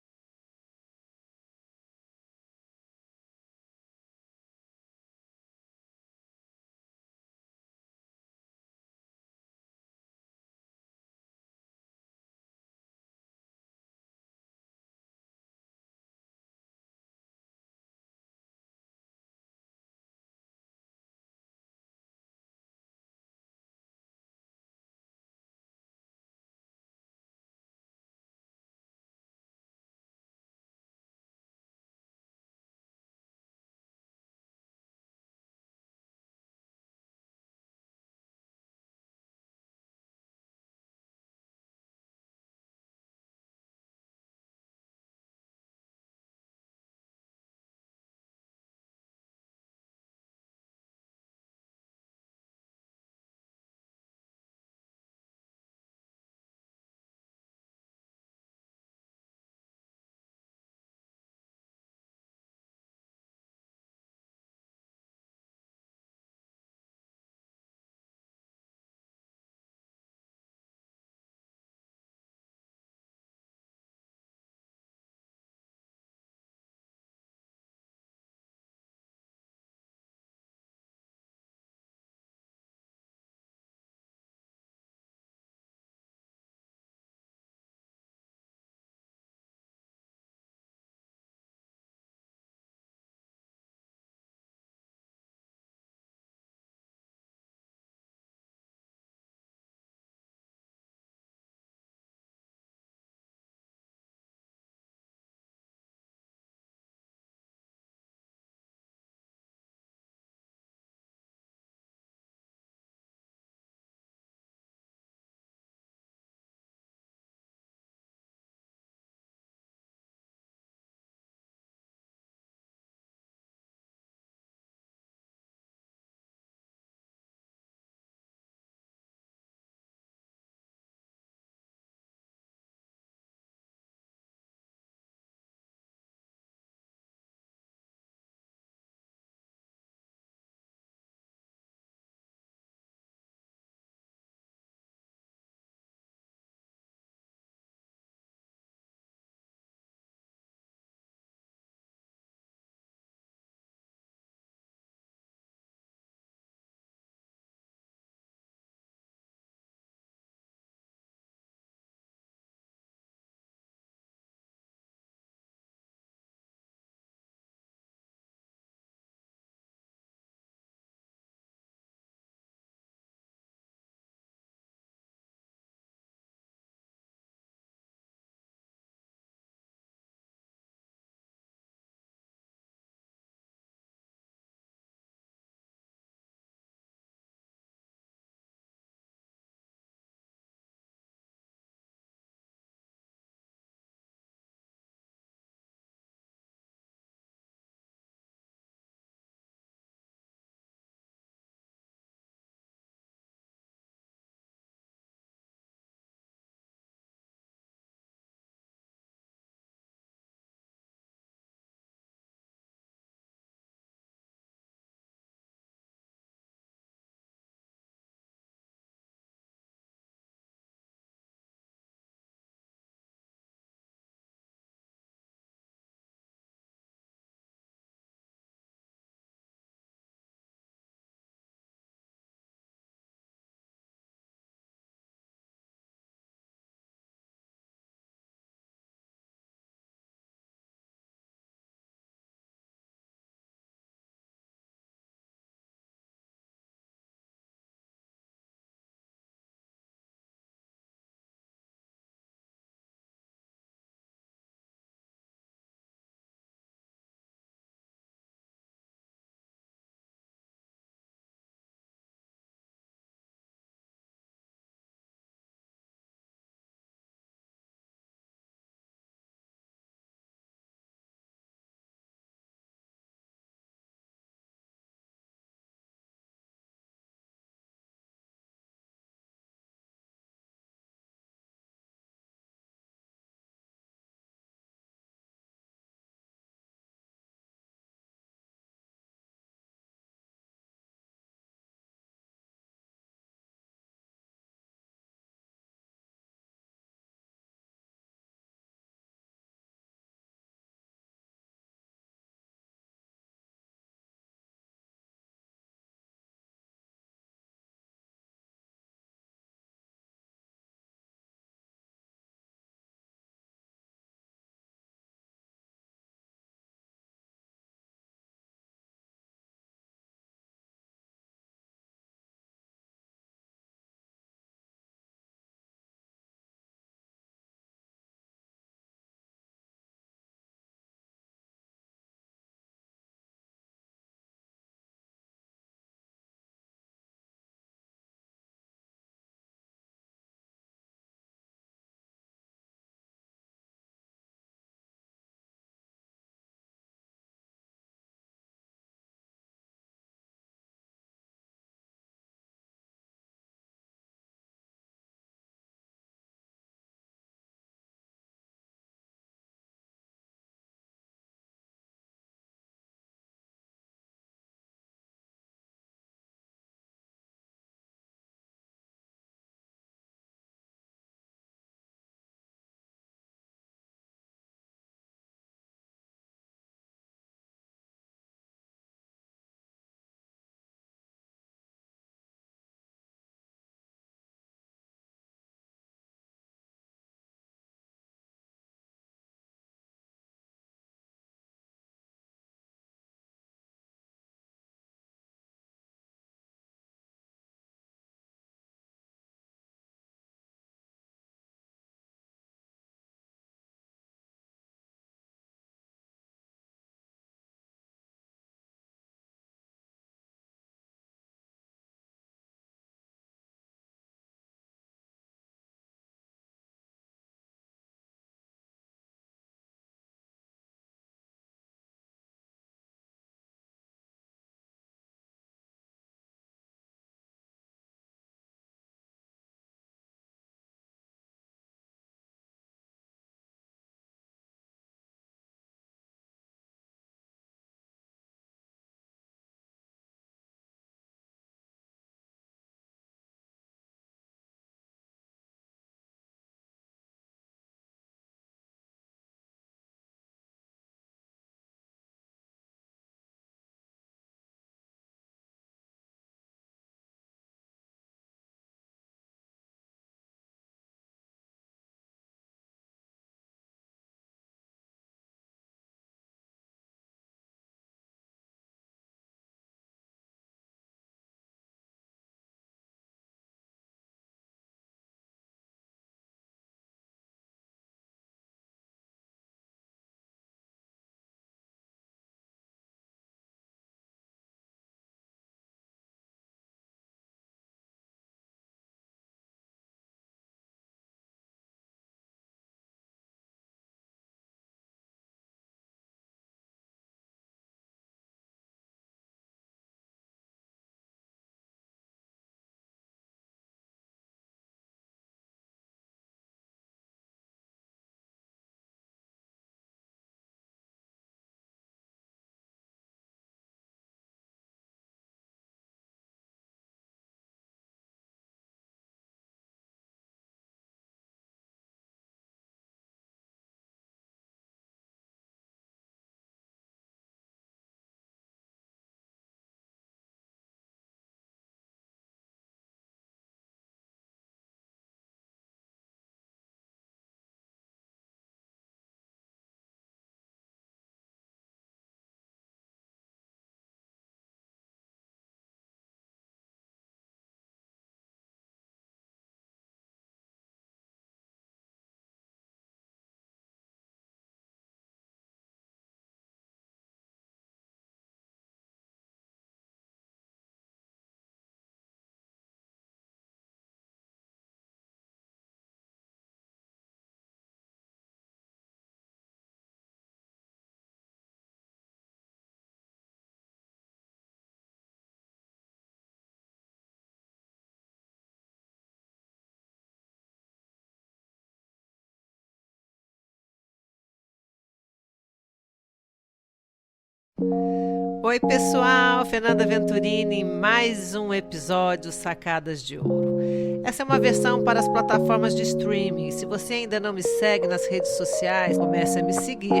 Oi, pessoal, Fernanda Venturini, mais um episódio Sacadas de Ouro. Essa é uma versão para as plataformas de streaming. Se você ainda não me segue nas redes sociais, comece a me seguir.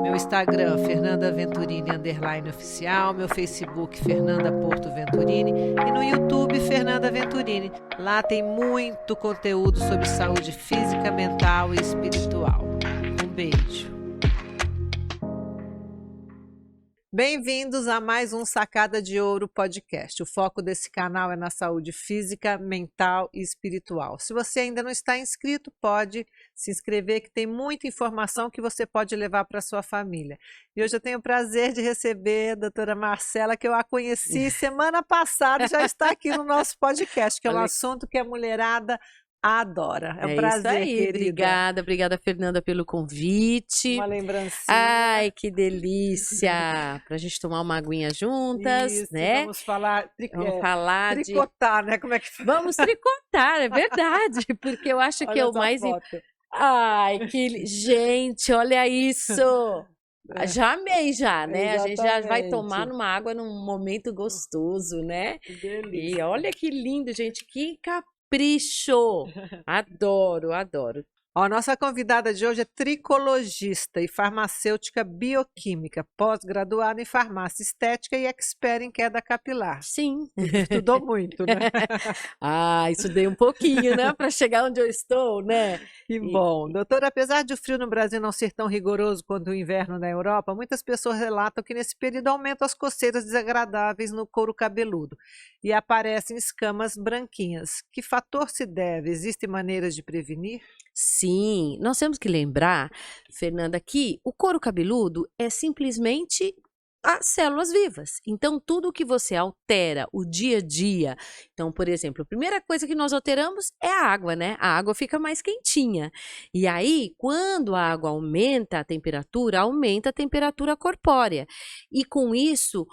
Meu Instagram, Fernanda Venturini _oficial, meu Facebook, Fernanda Porto Venturini e no YouTube, Fernanda Venturini. Lá tem muito conteúdo sobre saúde física, mental e espiritual. Um beijo. Bem-vindos a mais um Sacada de Ouro podcast. O foco desse canal é na saúde física, mental e espiritual. Se você ainda não está inscrito, pode se inscrever, que tem muita informação que você pode levar para a sua família. E hoje eu tenho o prazer de receber a doutora Marcela, que eu a conheci semana passada e já está aqui no nosso podcast, que é um assunto que a mulherada adora. É um prazer, isso aí, querida. Obrigada, Fernanda, pelo convite. Uma lembrancinha. Ai, que delícia! Pra gente tomar uma aguinha juntas, Isso, né? Vamos falar, tricotar, né? Como é que fala? Vamos tricotar, é verdade, porque eu acho que é o mais... Ai, gente, olha isso! Já amei já, né? Exatamente. A gente já vai tomar uma água num momento gostoso, né? Que delícia. E olha que lindo, gente, que capricho! Adoro, adoro. A nossa convidada de hoje é tricologista e farmacêutica bioquímica, pós-graduada em farmácia estética e expert em queda capilar. Sim. Estudou muito, né? Estudei um pouquinho, né? Para chegar onde eu estou, né? Que bom. Doutora, apesar de o frio no Brasil não ser tão rigoroso quanto o inverno na Europa, muitas pessoas relatam que nesse período aumentam as coceiras desagradáveis no couro cabeludo e aparecem escamas branquinhas. Que fator se deve? Existem maneiras de prevenir? Sim, nós temos que lembrar, Fernanda, que o couro cabeludo é simplesmente as células vivas. Então, tudo que você altera o dia a dia, então, por exemplo, a primeira coisa que nós alteramos é a água, né? A água fica mais quentinha. E aí, quando a água aumenta a temperatura corpórea. E com isso,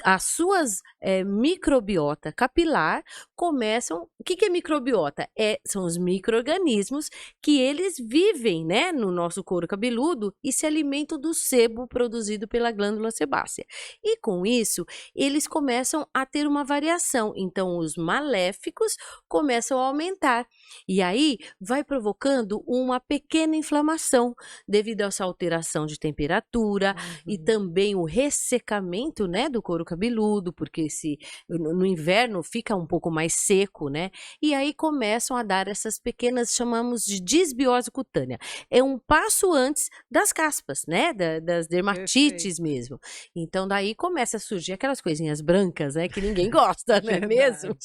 as suas microbiota capilar começam... O que é microbiota? São os micro-organismos que eles vivem, né, no nosso couro cabeludo e se alimentam do sebo produzido pela glândula sebácea. E com isso, eles começam a ter uma variação. Então, os maléficos começam a aumentar. E aí, vai provocando uma pequena inflamação devido a essa alteração de temperatura e também o ressecamento, né, do couro cabeludo, porque no inverno fica um pouco mais seco, né? E aí começam a dar essas pequenas, chamamos de disbiose cutânea. É um passo antes das caspas, né? Das dermatites mesmo. Então daí começa a surgir aquelas coisinhas brancas, né? Que ninguém gosta, não é mesmo?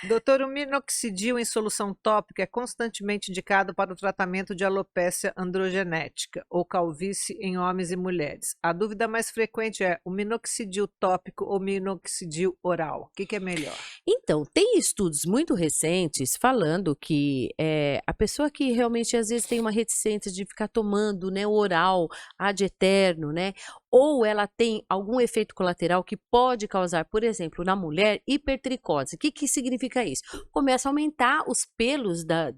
Doutor, o minoxidil em solução tópica é constantemente indicado para o tratamento de alopécia androgenética ou calvície em homens e mulheres. A dúvida mais frequente é o minoxidil tópico ou minoxidil oral. O que é melhor? Então, tem estudos muito recentes falando que a pessoa que realmente às vezes tem uma reticência de ficar tomando, né, oral ad eterno, né, ou ela tem algum efeito colateral que pode causar, por exemplo, na mulher, hipertricose. O que significa isso? Começa a aumentar os pelos da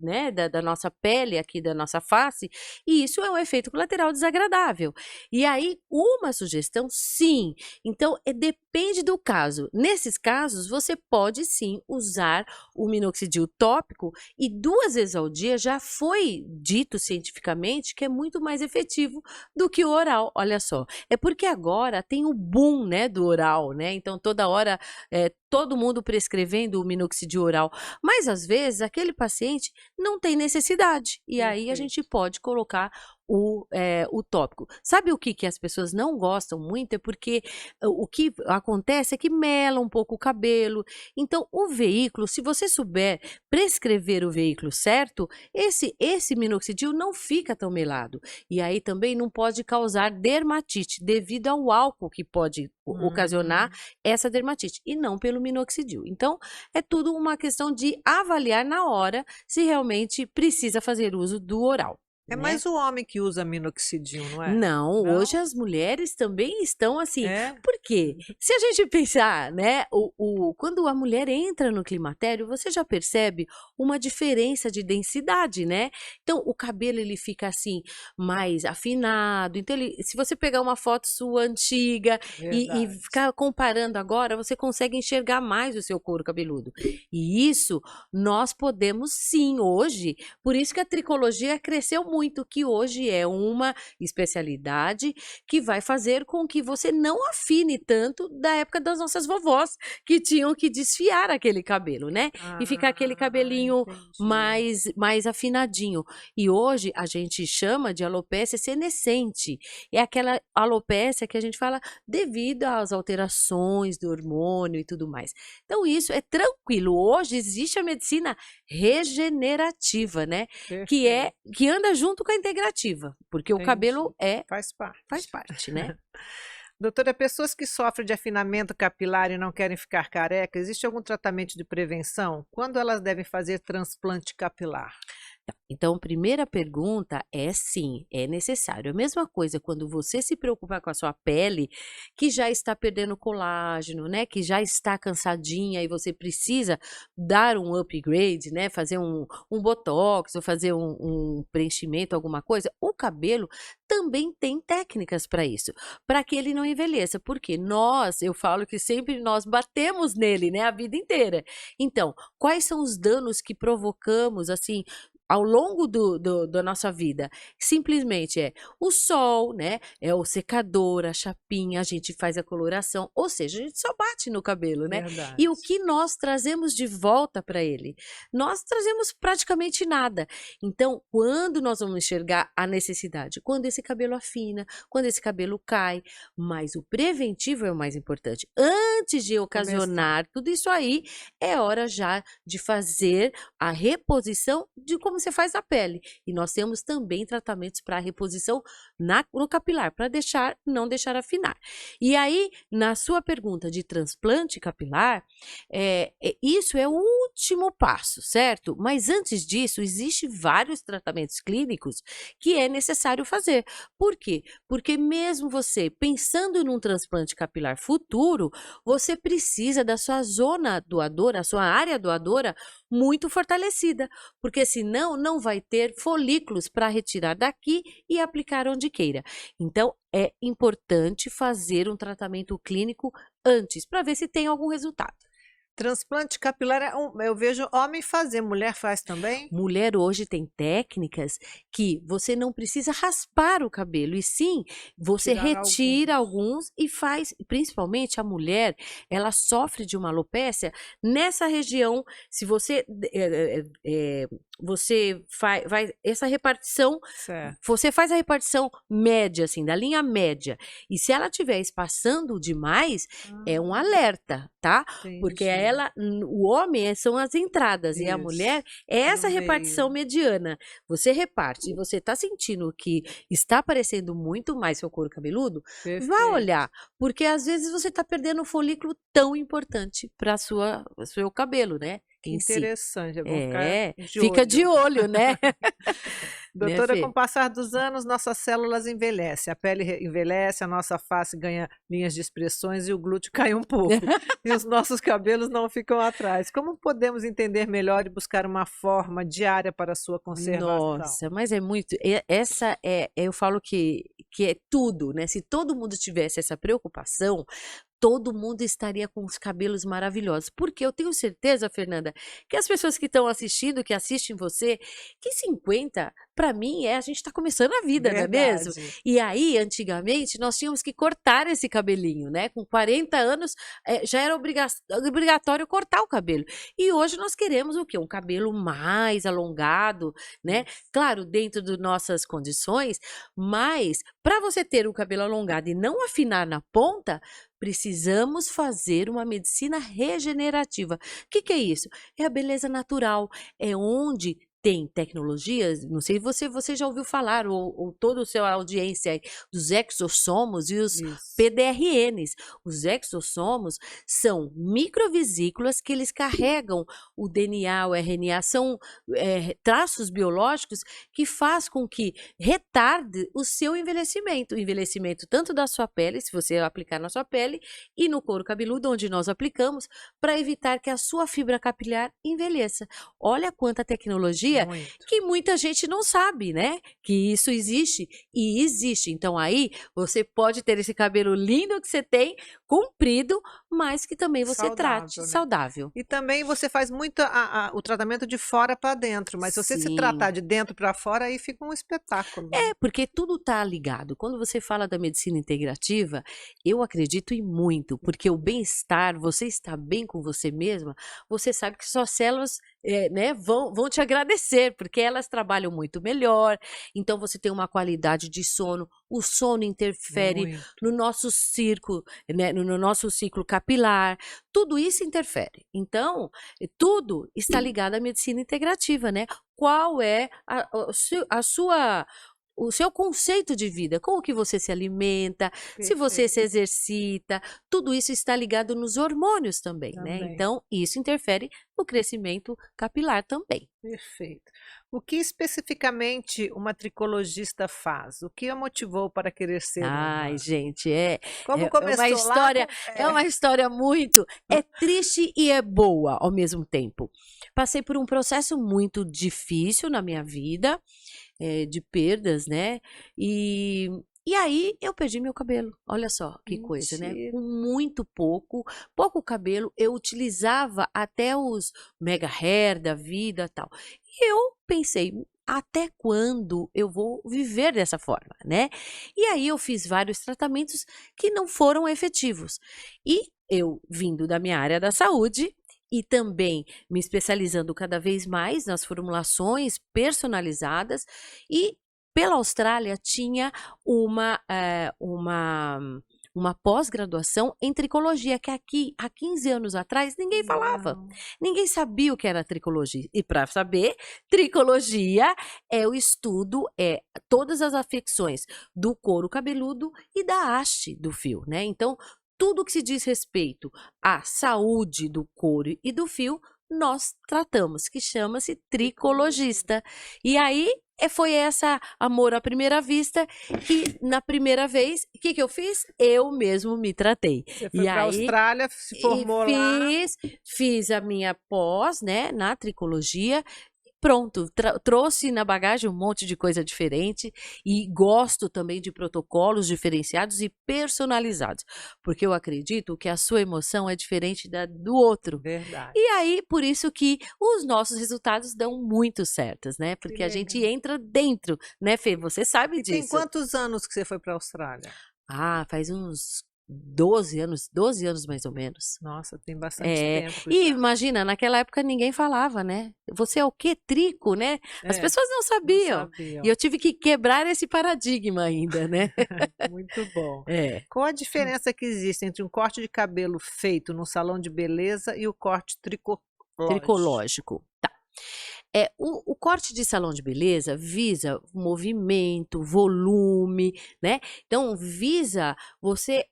nossa pele, aqui da nossa face, e isso é um efeito colateral desagradável. E aí, uma sugestão, sim. Então, depende do caso. Nesses casos, você pode sim usar o minoxidil tópico e 2 vezes ao dia já foi dito cientificamente que é muito mais efetivo do que o oral. Olha só, é porque agora tem o boom, né, do oral, né? Então toda hora todo mundo prescrevendo o minoxidil oral, mas às vezes aquele paciente não tem necessidade e aí a gente pode colocar o tópico. Sabe o que as pessoas não gostam muito? É porque o que acontece é que mela um pouco o cabelo. Então, o veículo, se você souber prescrever o veículo certo, esse minoxidil não fica tão melado. E aí também não pode causar dermatite, devido ao álcool que pode ocasionar essa dermatite, e não pelo minoxidil. Então, é tudo uma questão de avaliar na hora se realmente precisa fazer uso do oral. É né? mais o homem que usa minoxidil, não é? Não, Não? hoje as mulheres também estão assim. É? Por quê? Se a gente pensar, né, quando a mulher entra no climatério, você já percebe uma diferença de densidade, né? Então, o cabelo ele fica assim mais afinado. Então, se você pegar uma foto sua antiga e Verdade. ficar comparando agora, você consegue enxergar mais o seu couro cabeludo. E isso nós podemos sim hoje. Por isso que a tricologia cresceu muito, que hoje é uma especialidade que vai fazer com que você não afine tanto da época das nossas vovós, que tinham que desfiar aquele cabelo, né? E ficar aquele cabelinho Entendi. mais afinadinho. E hoje a gente chama de alopécia senescente. É aquela alopécia que a gente fala devido às alterações do hormônio e tudo mais. Então isso é tranquilo. Hoje existe a medicina regenerativa, né? Perfeito. Que anda junto com a integrativa, porque o cabelo Entendi. Faz parte. faz parte, né? Doutora, pessoas que sofrem de afinamento capilar e não querem ficar careca, existe algum tratamento de prevenção? Quando elas devem fazer transplante capilar? Então, primeira pergunta é sim, é necessário. A mesma coisa quando você se preocupar com a sua pele, que já está perdendo colágeno, né? Que já está cansadinha e você precisa dar um upgrade, né? Fazer um botox ou fazer um preenchimento, alguma coisa. O cabelo também tem técnicas para isso, para que ele não envelheça. Porque eu falo que sempre nós batemos nele, né? A vida inteira. Então, quais são os danos que provocamos, assim, ao longo da nossa vida? Simplesmente é o sol, né? É o secador, a chapinha, a gente faz a coloração, ou seja, a gente só bate no cabelo, né? Verdade. E o que nós trazemos de volta para ele? Nós trazemos praticamente nada. Então, quando nós vamos enxergar a necessidade? Quando esse cabelo afina, quando esse cabelo cai, mas o preventivo é o mais importante. Antes de ocasionar tudo isso aí, é hora já de fazer a reposição de como você faz na pele. E nós temos também tratamentos para reposição no capilar, para não deixar afinar. E aí, na sua pergunta de transplante capilar, isso é o último passo, certo? Mas antes disso, existem vários tratamentos clínicos que é necessário fazer. Por quê? Porque mesmo você pensando num transplante capilar futuro, você precisa da sua zona doadora, a sua área doadora muito fortalecida, porque senão não vai ter folículos para retirar daqui e aplicar onde queira. Então, é importante fazer um tratamento clínico antes, para ver se tem algum resultado. Transplante capilar, eu vejo homem fazer, mulher faz também? Mulher hoje tem técnicas que você não precisa raspar o cabelo, e sim, você Tirar retira alguns e faz, principalmente a mulher, ela sofre de uma alopécia nessa região. Se você vai essa repartição, Certo. você faz a repartição média, assim, da linha média, e se ela estiver espaçando demais, é um alerta, tá? Porque o homem são as entradas e a Isso, mulher é essa no repartição meio. mediana. Você reparte e você está sentindo que está aparecendo muito mais seu couro cabeludo, vá Perfeito. olhar, porque às vezes você está perdendo um folículo tão importante para seu cabelo, né? Que Em si. interessante, é bom ficar de Fica de olho. olho, né? Né, Doutora, com Fê? o passar dos anos, nossas células envelhecem, a pele envelhece, a nossa face ganha linhas de expressões e o glúteo cai um pouco. E os nossos cabelos não ficam atrás. Como podemos entender melhor e buscar uma forma diária para a sua conservação? Nossa, mas é muito. Eu falo que é tudo, né? Se todo mundo tivesse essa preocupação, todo mundo estaria com os cabelos maravilhosos. Porque eu tenho certeza, Fernanda, que as pessoas que estão assistindo, que assistem você, que 50, para mim, a gente está começando a vida, não é mesmo? Verdade. E aí, antigamente, nós tínhamos que cortar esse cabelinho, né? Com 40 anos, já era obrigatório cortar o cabelo. E hoje nós queremos o quê? Um cabelo mais alongado, né? Claro, dentro das nossas condições, mas para você ter um cabelo alongado e não afinar na ponta, precisamos fazer uma medicina regenerativa. O que é isso? É a beleza natural, é onde tem tecnologias, não sei se você já ouviu falar, ou toda a sua audiência aí, dos exossomos e os Isso. PDRNs. Os exossomos são microvesículas que eles carregam o DNA, o RNA, são traços biológicos que faz com que retarde o seu envelhecimento. O envelhecimento tanto da sua pele, se você aplicar na sua pele, e no couro cabeludo, onde nós aplicamos, para evitar que a sua fibra capilar envelheça. Olha quanta tecnologia Muito. que muita gente não sabe, né? Que isso existe e existe. Então aí você pode ter esse cabelo lindo que você tem, comprido, mas que também você trate Saudável, né? saudável. E também você faz muito o tratamento de fora para dentro, mas se você se Sim. tratar de dentro para fora, aí fica um espetáculo, né? É, porque tudo está ligado. Quando você fala da medicina integrativa, eu acredito em muito, porque o bem-estar, você estar bem com você mesma, você sabe que suas células né, vão te agradecer, porque elas trabalham muito melhor, então você tem uma qualidade de sono, o sono interfere Muito. no nosso ciclo, né, no nosso ciclo capilar, tudo isso interfere. Então, tudo está ligado à medicina integrativa, né? Qual é o seu conceito de vida, como que você se alimenta, se você se Perfeito. exercita, tudo isso está ligado nos hormônios também, né? Também. Então, isso interfere no crescimento capilar também. Perfeito. O que especificamente uma tricologista faz? O que a motivou para querer ser Ai, uma? gente, Como é uma começou lá? história, é uma história muito, é triste e é boa ao mesmo tempo. Passei por um processo muito difícil na minha vida, de perdas, né? E aí eu perdi meu cabelo. Olha só que coisa, né? Mentira. Com muito pouco cabelo, eu utilizava até os mega hair da vida, tal. E eu pensei, até quando eu vou viver dessa forma, né? E aí eu fiz vários tratamentos que não foram efetivos. E eu, vindo da minha área da saúde, e também me especializando cada vez mais nas formulações personalizadas, e pela Austrália tinha uma pós-graduação em tricologia, que aqui, há 15 anos atrás, ninguém falava. Uau. Ninguém sabia o que era tricologia. E para saber, tricologia é o estudo, todas as afecções do couro cabeludo e da haste do fio, né? Então, tudo que se diz respeito à saúde do couro e do fio, nós tratamos, que chama-se tricologista. E aí foi essa amor à primeira vista, e na primeira vez, o que eu fiz? Eu mesmo me tratei. Você E foi para a aí Austrália, se formou lá. fiz a minha pós, né, na tricologia. Pronto, trouxe na bagagem um monte de coisa diferente, e gosto também de protocolos diferenciados e personalizados, porque eu acredito que a sua emoção é diferente do outro. Verdade. E aí, por isso que os nossos resultados dão muito certos, né? Porque a gente legal. entra dentro, né, Fê? Você sabe E tem disso. quantos anos que você foi para a Austrália? Ah, faz uns 12 anos mais ou menos. Nossa, tem bastante tempo E já. imagina, naquela época ninguém falava, né? Você é o quê? Trico, né? As pessoas não Não sabiam. sabiam. E eu tive que quebrar esse paradigma ainda, né? Muito bom. É. Qual a diferença que existe entre um corte de cabelo feito no salão de beleza e o corte tricológico? Tricológico. Tá. O corte de salão de beleza visa movimento, volume, né? Então, visa você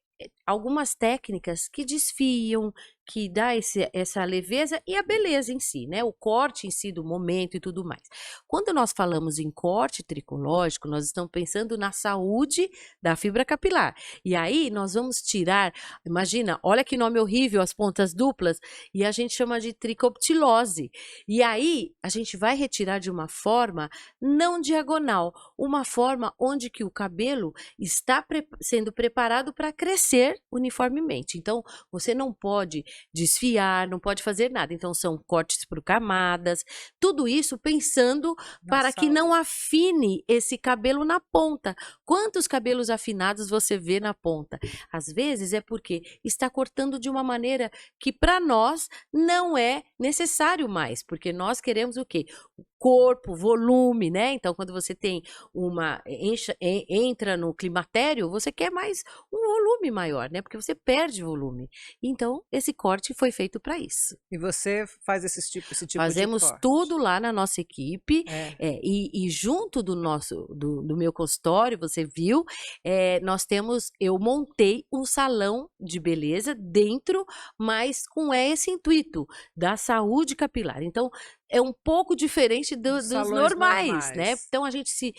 algumas técnicas que desfiam, que dá essa leveza e a beleza em si, né? O corte em si do momento e tudo mais. Quando nós falamos em corte tricológico, nós estamos pensando na saúde da fibra capilar. E aí nós vamos tirar, imagina, olha que nome horrível, as pontas duplas, e a gente chama de tricoptilose. E aí a gente vai retirar de uma forma não diagonal, uma forma onde que o cabelo está sendo preparado para crescer uniformemente. Então, você não pode desfiar, não pode fazer nada. Então, são cortes por camadas, tudo isso pensando para que não afine esse cabelo na ponta. Quantos cabelos afinados você vê na ponta? Às vezes é porque está cortando de uma maneira que para nós não é necessário mais, porque nós queremos o quê? corpo, volume, né? Então, quando você tem entra no climatério, você quer mais um volume maior, né? Porque você perde volume. Então, esse corte foi feito para isso. E você faz esse tipo de Fazemos corte? tudo lá na nossa equipe, e junto do meu consultório, você viu, eu montei um salão de beleza dentro, mas com esse intuito da saúde capilar. Então, é um pouco diferente dos normais, né? Então, a gente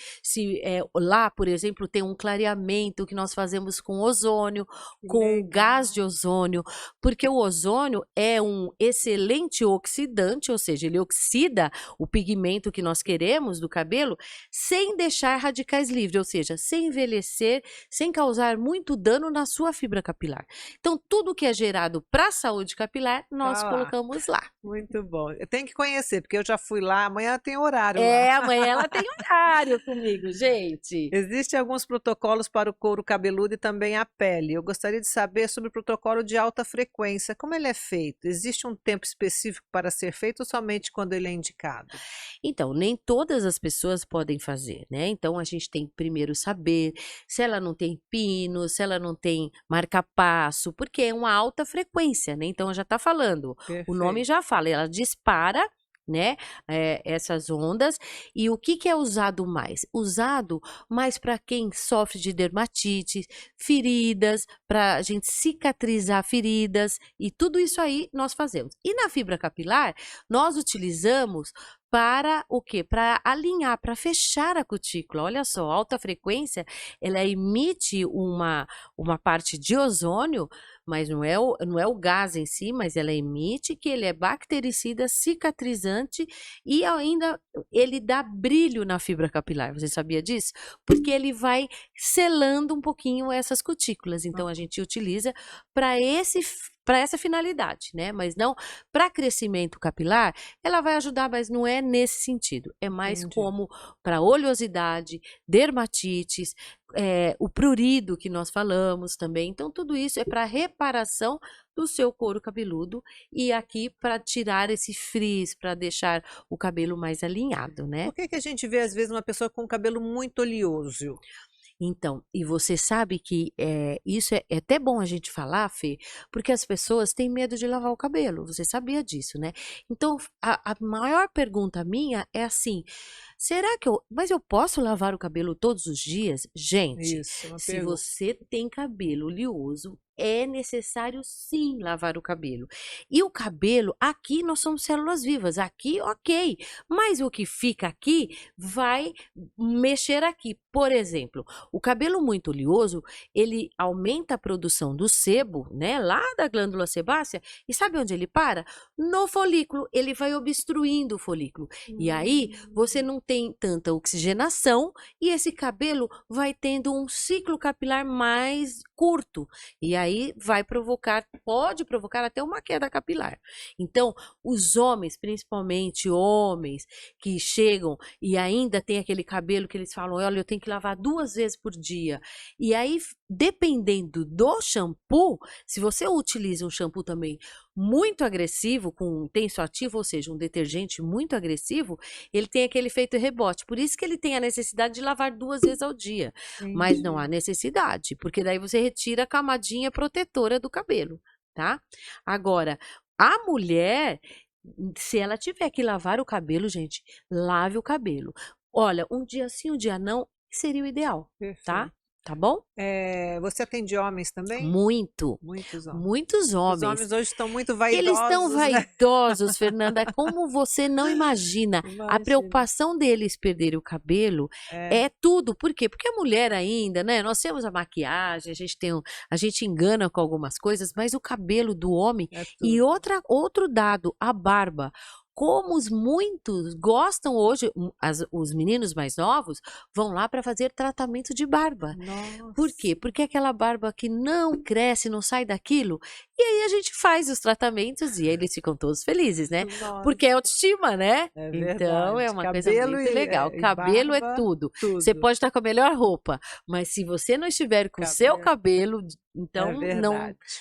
lá, por exemplo, tem um clareamento que nós fazemos com ozônio, com gás de ozônio, porque o ozônio é um excelente oxidante, ou seja, ele oxida o pigmento que nós queremos do cabelo, sem deixar radicais livres, ou seja, sem envelhecer, sem causar muito dano na sua fibra capilar. Então, tudo que é gerado para a saúde capilar, nós colocamos lá. Muito bom. Eu tenho que conhecer, porque eu já fui lá, amanhã tem horário lá. Amanhã ela tem horário comigo, gente. Existem alguns protocolos para o couro cabeludo e também a pele. Eu gostaria de saber sobre o protocolo de alta frequência. Como ele é feito? Existe um tempo específico para ser feito ou somente quando ele é indicado? Então, nem todas as pessoas podem fazer, né? Então, a gente tem que primeiro saber se ela não tem pino, se ela não tem marca-passo, porque é uma alta frequência, né? Então, já está falando, o nome já fala, ela dispara, né, essas ondas. E o que é usado mais? Usado mais para quem sofre de dermatite, feridas, para a gente cicatrizar feridas, e tudo isso aí nós fazemos. E na fibra capilar, nós utilizamos para o quê? Para alinhar, para fechar a cutícula. Olha só, alta frequência, ela emite uma parte de ozônio, mas não é o gás em si, mas ela emite, que ele é bactericida, cicatrizante, e ainda ele dá brilho na fibra capilar. Você sabia disso? Porque ele vai selando um pouquinho essas cutículas. Então, a gente utiliza para essa finalidade, né? Mas não para crescimento capilar, ela vai ajudar, mas não é nesse sentido. É mais como para oleosidade, dermatites, o prurido que nós falamos também. Então, tudo isso é para reparação do seu couro cabeludo, e aqui para tirar esse frizz, para deixar o cabelo mais alinhado, né? Por que a gente vê, às vezes, uma pessoa com o cabelo muito oleoso? Então, e você sabe que isso é até bom a gente falar, Fê, porque as pessoas têm medo de lavar o cabelo, você sabia disso, né? Então, a maior pergunta minha é assim, mas eu posso lavar o cabelo todos os dias? Gente, se você tem cabelo oleoso, é necessário sim lavar o cabelo. E o cabelo, aqui nós somos células vivas, aqui ok, mas o que fica aqui vai mexer aqui. Por exemplo, o cabelo muito oleoso, ele aumenta a produção do sebo, né, lá da glândula sebácea, e sabe onde ele para? No folículo, ele vai obstruindo o folículo. E aí, você não tem tanta oxigenação, e esse cabelo vai tendo um ciclo capilar mais curto. E aí pode provocar até uma queda capilar. Então, os homens, principalmente homens que chegam e ainda tem aquele cabelo que eles falam, olha, eu tenho que lavar 2 vezes por dia. E aí, dependendo do shampoo, se você utiliza um shampoo também muito agressivo, com tensoativo, ou seja, um detergente muito agressivo, ele tem aquele efeito rebote. Por isso que ele tem a necessidade de lavar 2 vezes ao dia. Mas não há necessidade, porque daí você retira a camadinha protetora do cabelo, tá? Agora, a mulher, se ela tiver que lavar o cabelo, gente, lave o cabelo. Olha, um dia sim, um dia não, seria o ideal, tá? Tá bom? Você atende homens também? Muito. Muitos homens. Muitos homens. Os homens hoje estão muito vaidosos. Eles estão vaidosos, Fernanda, como você não imagina. A preocupação deles perderem o cabelo é tudo. Por quê? Porque a mulher ainda, né? Nós temos a maquiagem, a gente engana com algumas coisas, mas o cabelo do homem e outro dado, a barba. Como muitos gostam hoje, os meninos mais novos vão lá para fazer tratamento de barba. Nossa. Por quê? Porque aquela barba que não cresce, não sai daquilo, e aí a gente faz os tratamentos e eles ficam todos felizes, né? Nossa. Porque é autoestima, né? É então é uma coisa muito legal. Cabelo é tudo. Você pode estar com a melhor roupa, mas se você não estiver com o seu cabelo, então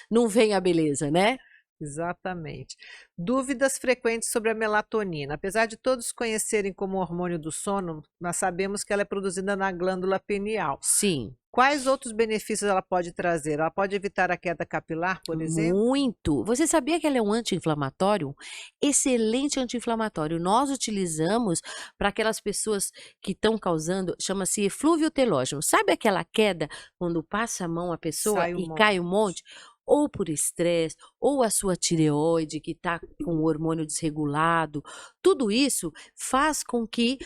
não vem a beleza, né? Exatamente. Dúvidas frequentes sobre a melatonina. Apesar de todos conhecerem como hormônio do sono, nós sabemos que ela é produzida na glândula pineal. Sim. Quais outros benefícios ela pode trazer? Ela pode evitar a queda capilar, por exemplo? Muito. Você sabia que ela é um anti-inflamatório? Excelente anti-inflamatório. Nós utilizamos para aquelas pessoas que estão causando, chama-se eflúvio telógeno. Sabe aquela queda quando passa a mão a pessoa Sai um e cai um monte. monte? Ou por estresse, ou a sua tireoide que está com o hormônio desregulado. Tudo isso faz com que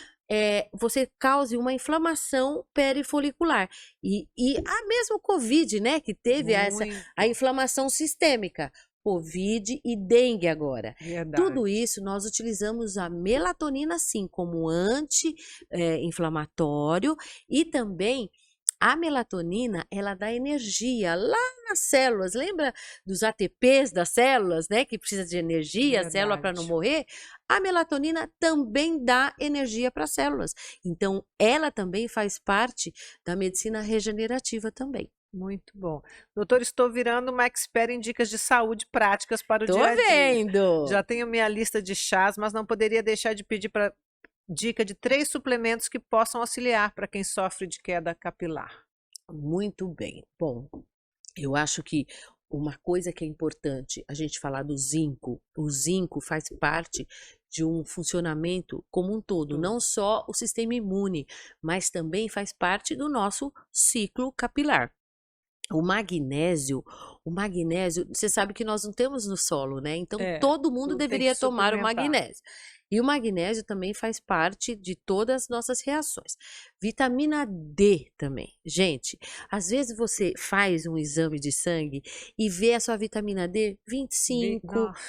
você cause uma inflamação perifolicular. E a mesmo Covid, né, que teve a Muito. inflamação sistêmica, Covid e dengue agora. Verdade. Tudo isso nós utilizamos a melatonina sim como anti-inflamatório e também a melatonina, ela dá energia lá nas células. Lembra dos ATPs das células, né, que precisa de energia, a célula para não Verdade. morrer? A melatonina também dá energia para as células. Então, ela também faz parte da medicina regenerativa também. Muito bom. Doutor, estou virando uma expert em dicas de saúde práticas para o Tô dia a dia. vendo! Já tenho minha lista de chás, mas não poderia deixar de pedir para dica de 3 suplementos que possam auxiliar para quem sofre de queda capilar. Muito bem. Bom, eu acho que uma coisa que é importante a gente falar do zinco. O zinco faz parte de um funcionamento como um todo, não só o sistema imune, mas também faz parte do nosso ciclo capilar. O magnésio, você sabe que nós não temos no solo, né? Então todo mundo tudo tem que deveria tomar o suplementar. magnésio. E o magnésio também faz parte de todas as nossas reações. Vitamina D também. Gente, às vezes você faz um exame de sangue e vê a sua vitamina D 25 Nossa,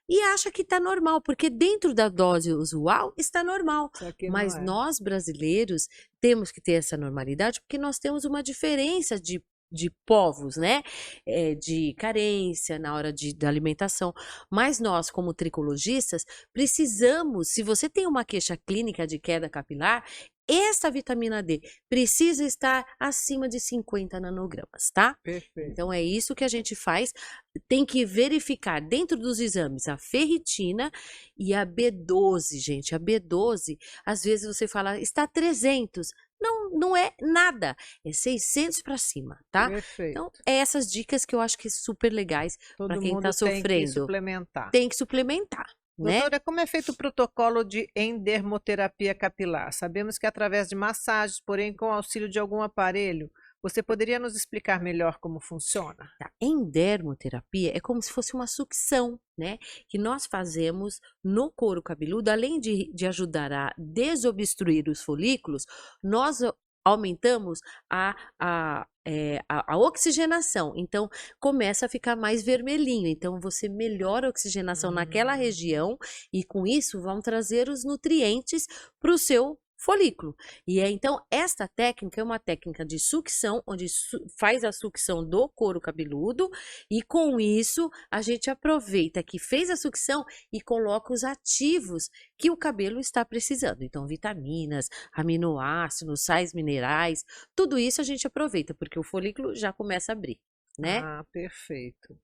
e acha que está normal, porque dentro da dose usual está normal. só que Mas não é. nós brasileiros temos que ter essa normalidade porque nós temos uma diferença de povos, né? De carência na hora da alimentação. Mas nós, como tricologistas, precisamos, se você tem uma queixa clínica de queda capilar, essa vitamina D precisa estar acima de 50 nanogramas, tá? Perfeito. Então é isso que a gente faz. Tem que verificar dentro dos exames a ferritina e a B12, gente. A B12, às vezes você fala, está 300. Não é nada, é 600 para cima, tá? Perfeito. Então, essas dicas que eu acho que são super legais para Todo quem mundo está tem que sofrendo. suplementar. Tem que suplementar, né? Doutora, como é feito o protocolo de endermoterapia capilar? Sabemos que é através de massagens, porém com auxílio de algum aparelho. Você poderia nos explicar melhor como funciona? Tá. Endermoterapia é como se fosse uma sucção, né? Que nós fazemos no couro cabeludo, além de ajudar a desobstruir os folículos, nós aumentamos a oxigenação. Então, começa a ficar mais vermelhinho. Então, você melhora a oxigenação naquela região e, com isso, vão trazer os nutrientes para o seu folículo. E então, esta técnica é uma técnica de sucção, onde faz a sucção do couro cabeludo e com isso a gente aproveita que fez a sucção e coloca os ativos que o cabelo está precisando. Então, vitaminas, aminoácidos, sais minerais, tudo isso a gente aproveita, porque o folículo já começa a abrir, né? Ah, perfeito.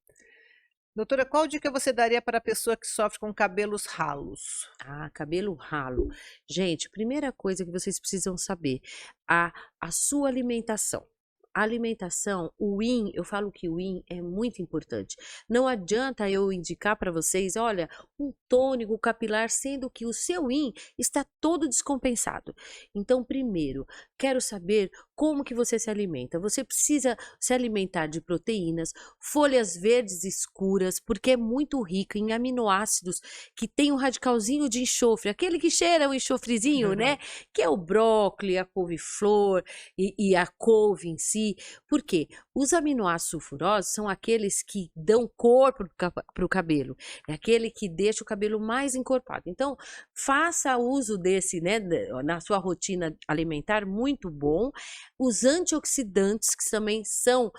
Doutora, qual dica você daria para a pessoa que sofre com cabelos ralos? Ah, cabelo ralo. Gente, primeira coisa que vocês precisam saber, a sua alimentação. A alimentação, o yin, eu falo que o yin é muito importante. Não adianta eu indicar para vocês, olha, um tônico capilar, sendo que o seu yin está todo descompensado. Então, primeiro, quero saber como que você se alimenta. Você precisa se alimentar de proteínas, folhas verdes escuras, porque é muito rico em aminoácidos que tem um radicalzinho de enxofre, aquele que cheira o enxofrezinho, né? Que é o brócolis, a couve-flor e a couve em si. Por quê? Os aminoácidos sulfurosos são aqueles que dão corpo para o cabelo. É aquele que deixa o cabelo mais encorpado. Então, faça uso desse, né, na sua rotina alimentar, muito bom. Os antioxidantes, que também são,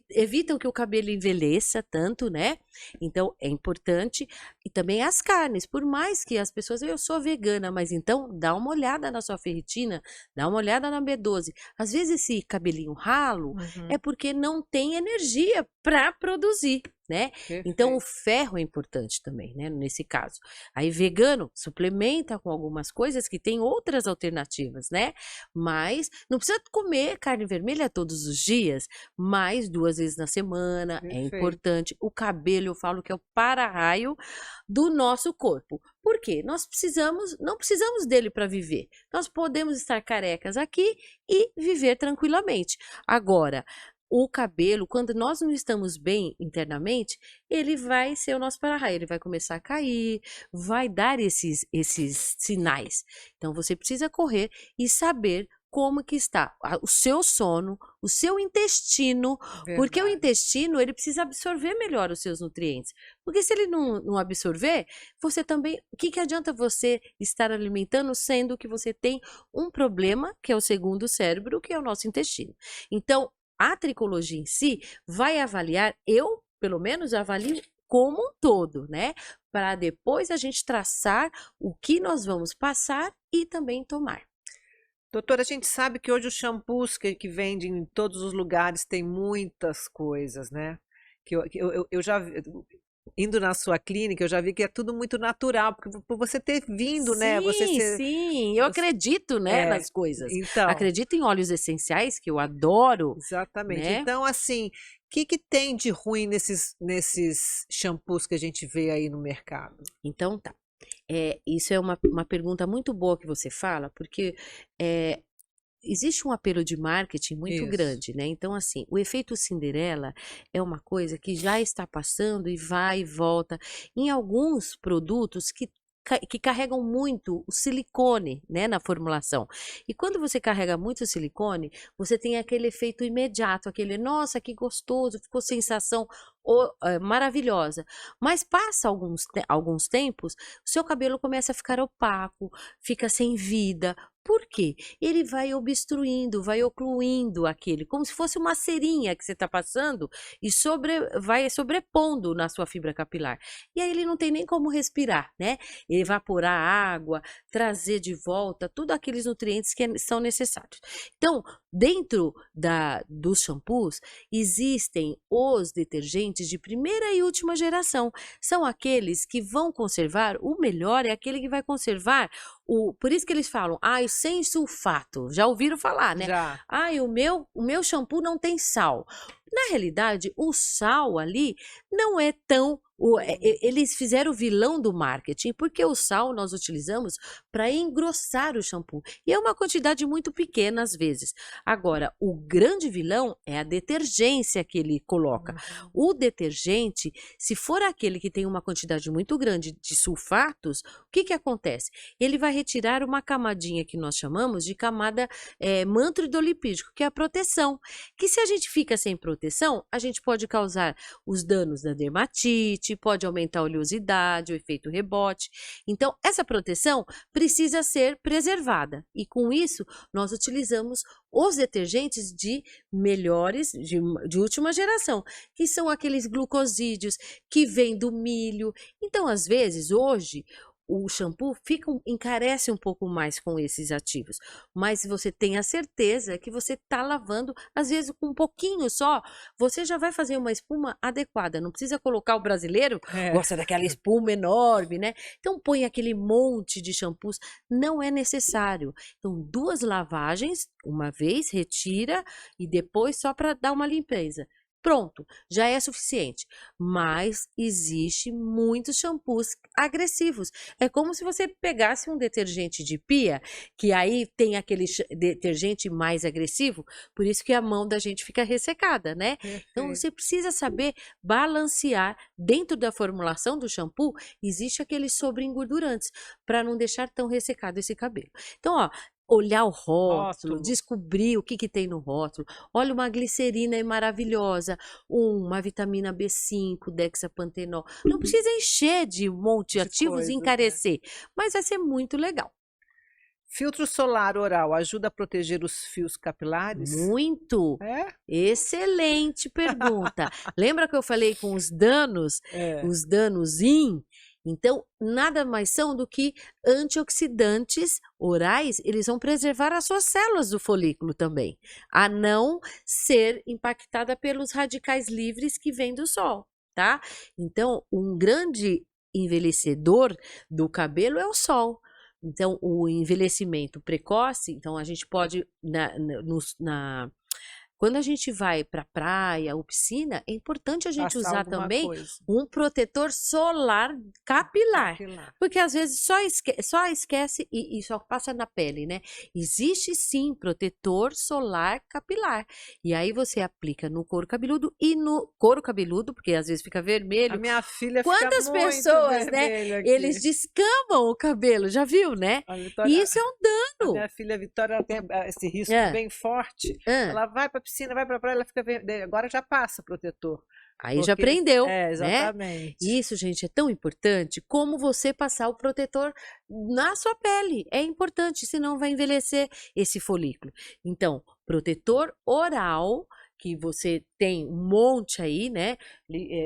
evitam que o cabelo envelheça tanto, né? Então, é importante. E também as carnes, por mais que as pessoas, eu sou vegana, mas então dá uma olhada na sua ferritina, dá uma olhada na B12. Às vezes esse cabelinho ralo é porque não tem energia para produzir, né? Então o Perfeito. ferro é importante também, né, nesse caso. Aí vegano suplementa com algumas coisas que tem outras alternativas, né? Mas não precisa comer carne vermelha todos os dias, mas 2 vezes na semana é Perfeito. importante. O cabelo, eu falo que é o para-raio do nosso corpo. Por quê? Não precisamos dele para viver. Nós podemos estar carecas aqui e viver tranquilamente. Agora, o cabelo, quando nós não estamos bem internamente, ele vai ser o nosso para-raio, ele vai começar a cair, vai dar esses sinais. Então você precisa correr e saber como que está o seu sono, o seu intestino, porque o Verdade. intestino ele precisa absorver melhor os seus nutrientes. Porque se ele não absorver, você também, o que adianta você estar alimentando sendo que você tem um problema, que é o segundo cérebro, que é o nosso intestino. Então, a tricologia em si vai avaliar, eu, pelo menos, avalio como um todo, né? Para depois a gente traçar o que nós vamos passar e também tomar. Doutora, a gente sabe que hoje os shampoos que vendem em todos os lugares tem muitas coisas, né? Eu já indo na sua clínica, eu já vi que é tudo muito natural, porque por você ter vindo, né? Você Sim, ser. sim, eu acredito, né, É, nas coisas. então, Acredito em óleos essenciais, que eu adoro, exatamente. né? Então, assim, o que tem de ruim nesses shampoos que a gente vê aí no mercado? Então tá. Isso é uma pergunta muito boa que você fala, porque é, existe um apelo de marketing muito Isso. grande, né? Então, assim, o efeito Cinderela é uma coisa que já está passando e vai e volta. Em alguns produtos que carregam muito o silicone, né, na formulação. E quando você carrega muito silicone, você tem aquele efeito imediato, aquele, nossa, que gostoso, ficou sensação maravilhosa. Mas passa alguns tempos, o seu cabelo começa a ficar opaco, fica sem vida. Por quê? Ele vai obstruindo, vai ocluindo aquele, como se fosse uma cerinha que você está passando e vai sobrepondo na sua fibra capilar. E aí ele não tem nem como respirar, né? Evaporar a água, trazer de volta todos aqueles nutrientes que são necessários. Então, dentro dos shampoos, existem os detergentes de primeira e última geração. São aqueles que vão conservar, o melhor é aquele que vai conservar por isso que eles falam, sem sulfato. Já ouviram falar, né? Já. O meu shampoo não tem sal. Na realidade, o sal ali não é tão. Eles fizeram o vilão do marketing, porque o sal nós utilizamos para engrossar o shampoo. E é uma quantidade muito pequena às vezes. Agora, o grande vilão é a detergência que ele coloca. O detergente, se for aquele que tem uma quantidade muito grande de sulfatos, o que acontece? Ele vai retirar uma camadinha que nós chamamos de camada manto hidrolipídico, que é a proteção. Que se a gente fica sem proteção, a gente pode causar os danos da dermatite, pode aumentar a oleosidade, o efeito rebote. Então, essa proteção precisa ser preservada. E com isso, nós utilizamos os detergentes de melhores, de última geração, que são aqueles glucosídeos que vêm do milho. Então, às vezes, hoje, o shampoo encarece um pouco mais com esses ativos, mas você tem a certeza que você está lavando, às vezes com um pouquinho só, você já vai fazer uma espuma adequada, não precisa colocar o brasileiro, gosta daquela espuma enorme, né? Então põe aquele monte de shampoos, não é necessário. Então 2 lavagens, uma vez, retira e depois só para dar uma limpeza. Pronto, já é suficiente. Mas existe muitos shampoos agressivos. É como se você pegasse um detergente de pia, que aí tem aquele detergente mais agressivo, por isso que a mão da gente fica ressecada, né? Então você precisa saber balancear. Dentro da formulação do shampoo, existe aqueles sobreengordurantes, para não deixar tão ressecado esse cabelo. Então, ó, olhar o rótulo, descobrir o que tem no rótulo. Olha, uma glicerina é maravilhosa, uma vitamina B5, dexapantenol. Não precisa encher de um monte de ativos e encarecer, mas vai ser muito legal. Filtro solar oral ajuda a proteger os fios capilares? Muito. É? Excelente pergunta. Lembra que eu falei com os danos, É. os danos in? Então, nada mais são do que antioxidantes orais, eles vão preservar as suas células do folículo também, a não ser impactada pelos radicais livres que vêm do sol, tá? Então, um grande envelhecedor do cabelo é o sol. Então, o envelhecimento precoce, então a gente pode, quando a gente vai para praia ou piscina, é importante a gente Passar usar alguma também coisa. um protetor solar capilar. Capilar. Porque às vezes só esquece e só passa na pele, né? Existe sim protetor solar capilar. E aí você aplica no couro cabeludo e no couro cabeludo, porque às vezes fica A vermelho. minha filha Quantas fica muito pessoas, né? vermelha aqui. Eles descamam o cabelo, já viu, né? A E Vitória, isso é um a dano. minha filha Vitória, ela tem esse risco É, bem forte. é. Ela vai para a piscina, vai para a praia, ela fica vermelha. Agora já passa protetor. Aí já Porque, aprendeu, né? exatamente. Isso, gente, é tão importante como você passar o protetor na sua pele. É importante, senão vai envelhecer esse folículo. Então, protetor oral, que você tem um monte aí, né?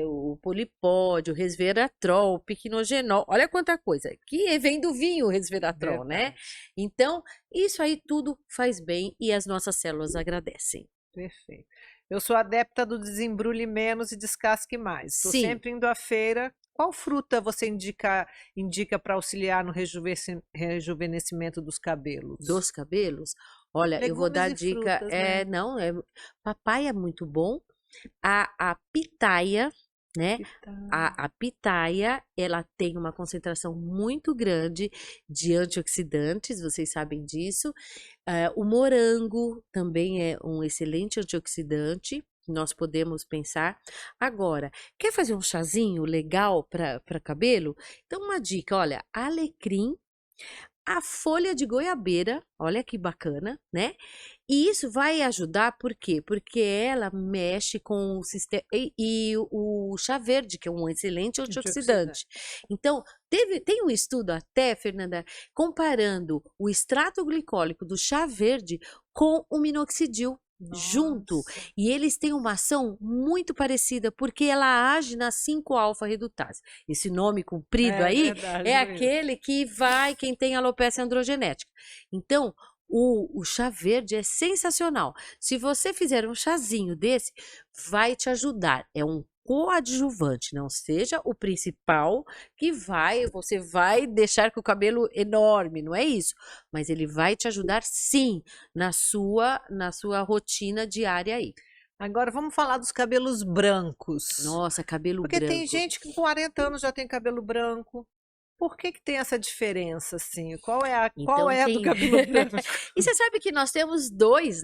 O polipódio, o resveratrol, o piquenogenol, olha quanta coisa. Que vem do vinho o resveratrol, né? Verdade. Então, isso aí tudo faz bem e as nossas células agradecem. Perfeito. Eu sou adepta do desembrulhe menos e descasque mais. Estou Sim. sempre indo à feira. Qual fruta você indica para auxiliar no rejuvenescimento dos cabelos? Dos cabelos? Olha, eu vou Legumes dar e dica, frutas, né? não, papai é muito bom, a pitaia, né? A pitaia, ela tem uma concentração muito grande de antioxidantes, vocês sabem disso. O morango também é um excelente antioxidante, nós podemos pensar. Agora, quer fazer um chazinho legal para cabelo? Então, uma dica, olha, alecrim, a folha de goiabeira, olha que bacana, né? E isso vai ajudar, por quê? Porque ela mexe com o sistema. E o chá verde, que é um excelente antioxidante. Então, tem um estudo até, Fernanda, comparando o extrato glicólico do chá verde com o minoxidil. Junto, Nossa. e eles têm uma ação muito parecida, porque ela age na 5-alfa-redutase. Esse nome comprido aí verdade é mesmo. aquele que vai quem tem alopecia androgenética. Então, o chá verde é sensacional. Se você fizer um chazinho desse, vai te ajudar. É um coadjuvante, não seja o principal que você vai deixar com o cabelo enorme, não é isso. Mas ele vai te ajudar sim na sua rotina diária aí. Agora vamos falar dos cabelos brancos. Nossa, cabelo Porque tem branco. gente que com 40 anos já tem cabelo branco. Por que tem essa diferença, assim? Qual é a do Então, cabelo branco? E você sabe que nós temos duas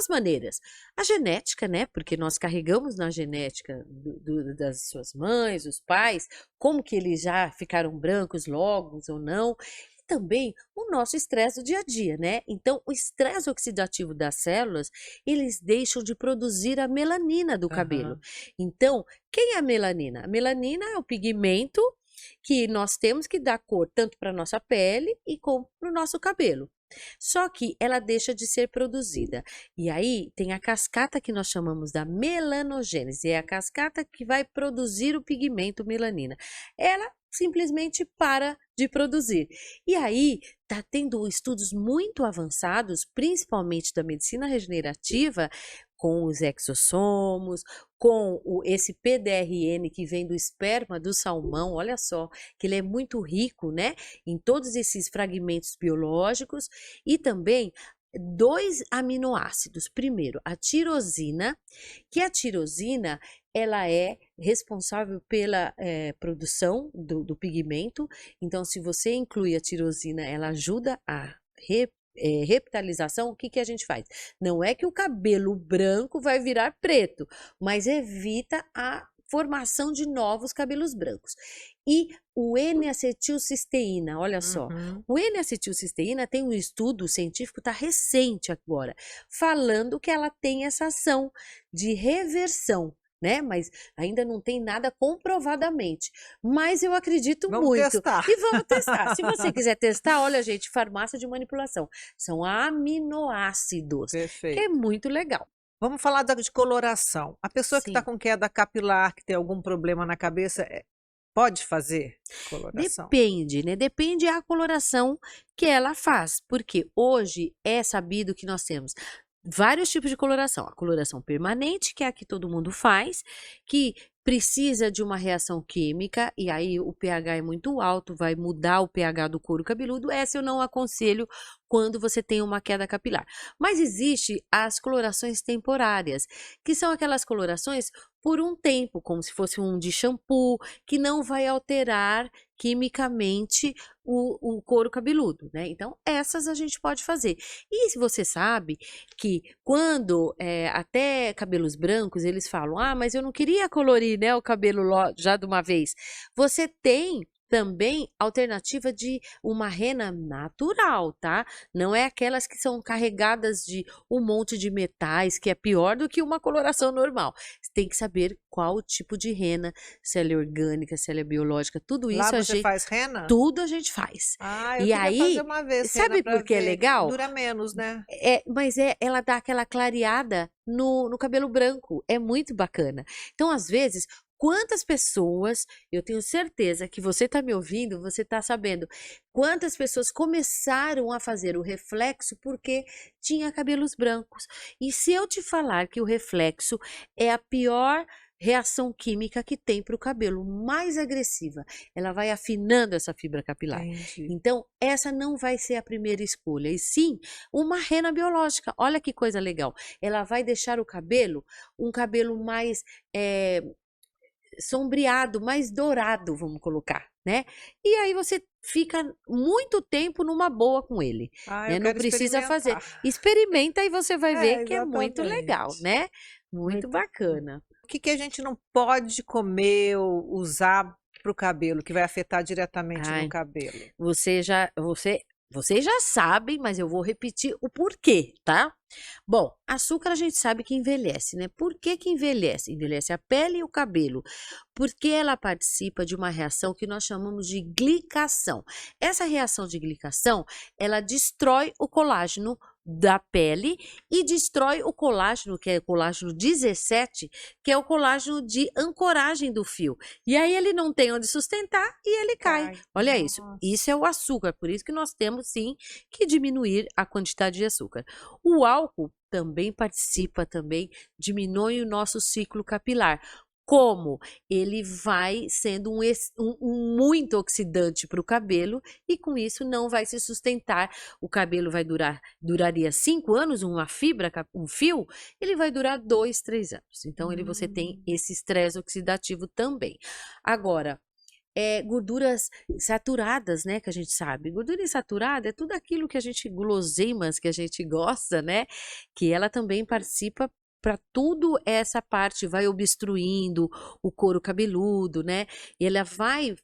maneiras. A genética, né? Porque nós carregamos na genética das suas mães, os pais, como que eles já ficaram brancos logo ou não. E também o nosso estresse do dia a dia, né? Então, o estresse oxidativo das células, eles deixam de produzir a melanina do cabelo. Então, quem é a melanina? A melanina é o pigmento que nós temos que dar cor tanto para a nossa pele e como para o nosso cabelo. Só que ela deixa de ser produzida. E aí tem a cascata que nós chamamos da melanogênese. É a cascata que vai produzir o pigmento melanina. Ela simplesmente para de produzir. E aí está tendo estudos muito avançados, principalmente da medicina regenerativa, com os exossomos, com esse PDRN que vem do esperma do salmão, olha só, que ele é muito rico, né, em todos esses fragmentos biológicos, e também 2 aminoácidos. Primeiro, a tirosina, que a tirosina ela é responsável pela produção do pigmento. Então, se você inclui a tirosina, ela ajuda a reptilização. O que a gente faz? Não é que o cabelo branco vai virar preto, mas evita a formação de novos cabelos brancos. E o N-acetilcisteína, olha só, o N-acetilcisteína tem um estudo científico, está recente agora, falando que ela tem essa ação de reversão. né? Mas ainda não tem nada comprovadamente. Mas eu acredito Vamos muito. testar. E vamos testar. Se você quiser testar, olha, gente, farmácia de manipulação. São aminoácidos, que é Perfeito. muito legal. Vamos falar de coloração. A pessoa que está Sim. com queda capilar, que tem algum problema na cabeça, pode fazer coloração? Depende, né? Depende a coloração que ela faz, porque hoje é sabido que nós temos vários tipos de coloração. A coloração permanente, que é a que todo mundo faz, que precisa de uma reação química, e aí o pH é muito alto, vai mudar o pH do couro cabeludo. Essa eu não aconselho quando você tem uma queda capilar. Mas existe as colorações temporárias, que são aquelas colorações por um tempo, como se fosse um de shampoo, que não vai alterar quimicamente o couro cabeludo, né? Então, essas a gente pode fazer. E se você sabe que quando até cabelos brancos, eles falam, ah, mas eu não queria colorir, né, o cabelo já de uma vez. Você tem também alternativa de uma rena natural, tá? Não é aquelas que são carregadas de um monte de metais, que é pior do que uma coloração normal. Você tem que saber qual o tipo de rena, se ela é orgânica, se ela é biológica, tudo isso Lá você faz rena? tudo a gente faz. Ah, eu E queria fazer aí, uma vez rena sabe para por que é ver. legal? Dura menos, né? Mas ela dá aquela clareada no cabelo branco. É muito bacana. Então, às vezes, quantas pessoas, eu tenho certeza que você está me ouvindo, você está sabendo, quantas pessoas começaram a fazer o reflexo porque tinha cabelos brancos. E se eu te falar que o reflexo é a pior reação química que tem para o cabelo, mais agressiva, ela vai afinando essa fibra capilar. Entendi. Então, essa não vai ser a primeira escolha, e sim uma rena biológica. Olha que coisa legal. Ela vai deixar o cabelo um cabelo mais sombreado, mais dourado, vamos colocar, né? E aí você fica muito tempo numa boa com ele, Ah, né? eu Não quero precisa fazer. experimentar. Experimenta e você vai ver que é muito legal, Exatamente. né? Muito Muito. bacana. O que a gente não pode comer ou usar para o cabelo, que vai afetar diretamente no Ai, cabelo? vocês já sabem, mas eu vou repetir o porquê, tá? Bom, açúcar a gente sabe que envelhece, né? Por que que envelhece? Envelhece a pele e o cabelo, porque ela participa de uma reação que nós chamamos de glicação. Essa reação de glicação, ela destrói o colágeno da pele e destrói o colágeno, que é o colágeno 17, que é o colágeno de ancoragem do fio. E aí ele não tem onde sustentar e ele cai. Cai. Olha isso. Nossa. Isso é o açúcar, por isso que nós temos sim que diminuir a quantidade de açúcar. O álcool também participa, também diminui o nosso ciclo capilar. Como? Ele vai sendo um muito oxidante para o cabelo e com isso não vai se sustentar. O cabelo duraria 5 anos, uma fibra, um fio, ele vai durar 2, 3 anos. Então você tem esse estresse oxidativo também. Agora, gorduras saturadas, né, que a gente sabe. Gordura insaturada é tudo aquilo que a gente, guloseimas que a gente gosta, né, que ela também participa para tudo essa parte, vai obstruindo o couro cabeludo, né, e ela vai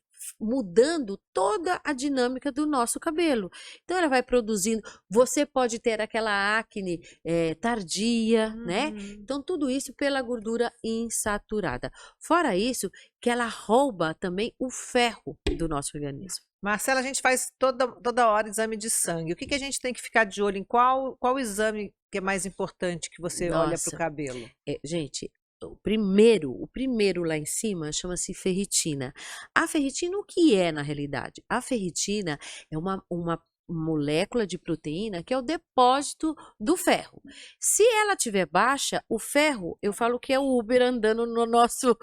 mudando toda a dinâmica do nosso cabelo. Então ela vai produzindo, você pode ter aquela acne tardia, né? Então tudo isso pela gordura insaturada. Fora isso, que ela rouba também o ferro do nosso organismo. Marcela, a gente faz toda hora exame de sangue. O que a gente tem que ficar de olho em qual exame que é mais importante que você olha para o Nossa, cabelo? gente, o primeiro lá em cima chama-se ferritina. A ferritina, o que é na realidade? A ferritina é uma molécula de proteína que é o depósito do ferro. Se ela tiver baixa, o ferro, eu falo que é o Uber andando no nosso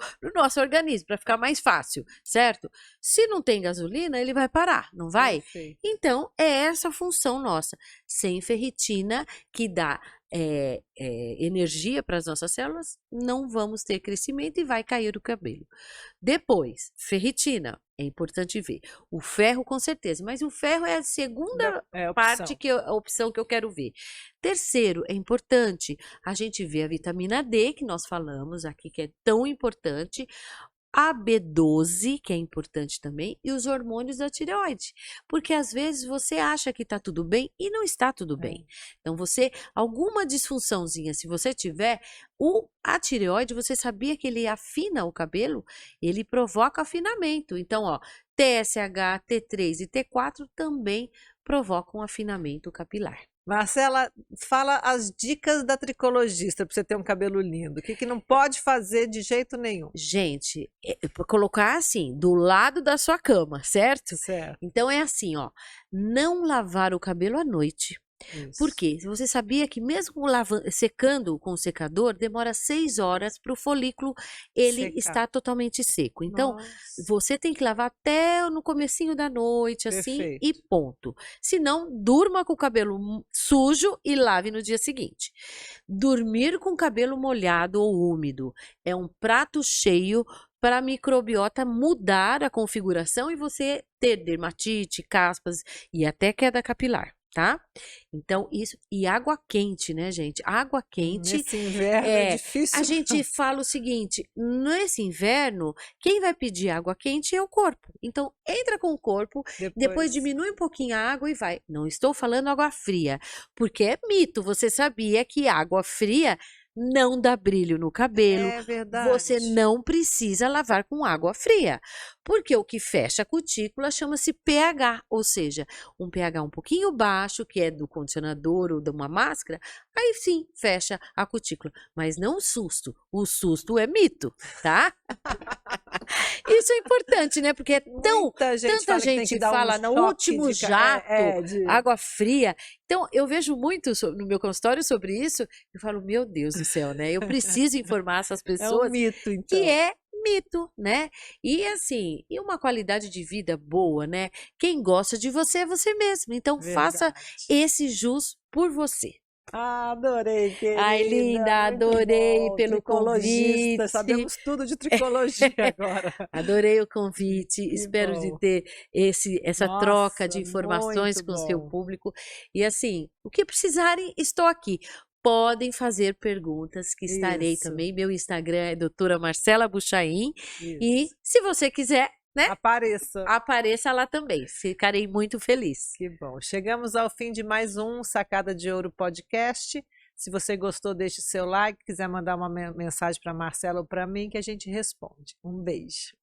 organismo, para ficar mais fácil, certo? Se não tem gasolina, ele vai parar, não vai? Perfeito. Então, é essa a função nossa. Sem ferritina, que dá energia para as nossas células, não vamos ter crescimento e vai cair o cabelo. Depois, ferritina, é importante ver. O ferro, com certeza, mas o ferro é a segunda parte, a opção que eu quero ver. Terceiro, é importante a gente ver a vitamina D, que nós falamos aqui, que é tão importante. a B12, que é importante também, e os hormônios da tireoide. Porque às vezes você acha que está tudo bem e não está tudo bem. Então, alguma disfunçãozinha, se você tiver, a tireoide, você sabia que ele afina o cabelo? Ele provoca afinamento. Então, ó, TSH, T3 e T4 também provocam afinamento capilar. Marcela, fala as dicas da tricologista para você ter um cabelo lindo. O que não pode fazer de jeito nenhum? Gente, para colocar assim, do lado da sua cama, certo? Certo. Então é assim, ó, não lavar o cabelo à noite. Isso. Por quê? Você sabia que mesmo secando com o secador, demora 6 horas para o folículo ele estar totalmente seco. Então, você tem que lavar até no comecinho da noite, assim, Perfeito. e ponto. Se não, durma com o cabelo sujo e lave no dia seguinte. Dormir com o cabelo molhado ou úmido é um prato cheio para a microbiota mudar a configuração e você ter dermatite, caspas e até queda capilar. Tá? Então, isso. E água quente, né, gente? Água quente. Nesse inverno é difícil. A gente fala o seguinte: nesse inverno, quem vai pedir água quente é o corpo. Então, entra com o corpo, depois diminui um pouquinho a água e vai. Não estou falando água fria, porque é mito. Você sabia que água fria não dá brilho no cabelo. É verdade. Você não precisa lavar com água fria, porque o que fecha a cutícula chama-se pH, ou seja, um pH um pouquinho baixo, que é do condicionador ou de uma máscara, aí sim fecha a cutícula, mas não o susto é mito, tá? Isso é importante, né? Porque tanta gente fala no último jato, água fria. Então, eu vejo muito no meu consultório sobre isso, eu falo, meu Deus do céu, né? Eu preciso informar essas pessoas. É um mito, então. Que é mito, né? E assim, e uma qualidade de vida boa, né? Quem gosta de você é você mesmo. Então, faça esse jus por você. Adorei, querida. Ai, linda, adorei pelo convite. Sabemos tudo de tricologia agora. Adorei o convite. Espero de ter essa troca de informações com o seu público. E assim, o que precisarem, estou aqui. Podem fazer perguntas, que estarei também. Meu Instagram é doutora Marcela Buchaim. E se você quiser, né? Apareça lá também. Ficarei muito feliz. Que bom. Chegamos ao fim de mais um Sacada de Ouro podcast. Se você gostou, deixe seu like. Quiser mandar uma mensagem para Marcela ou para mim, que a gente responde. Um beijo.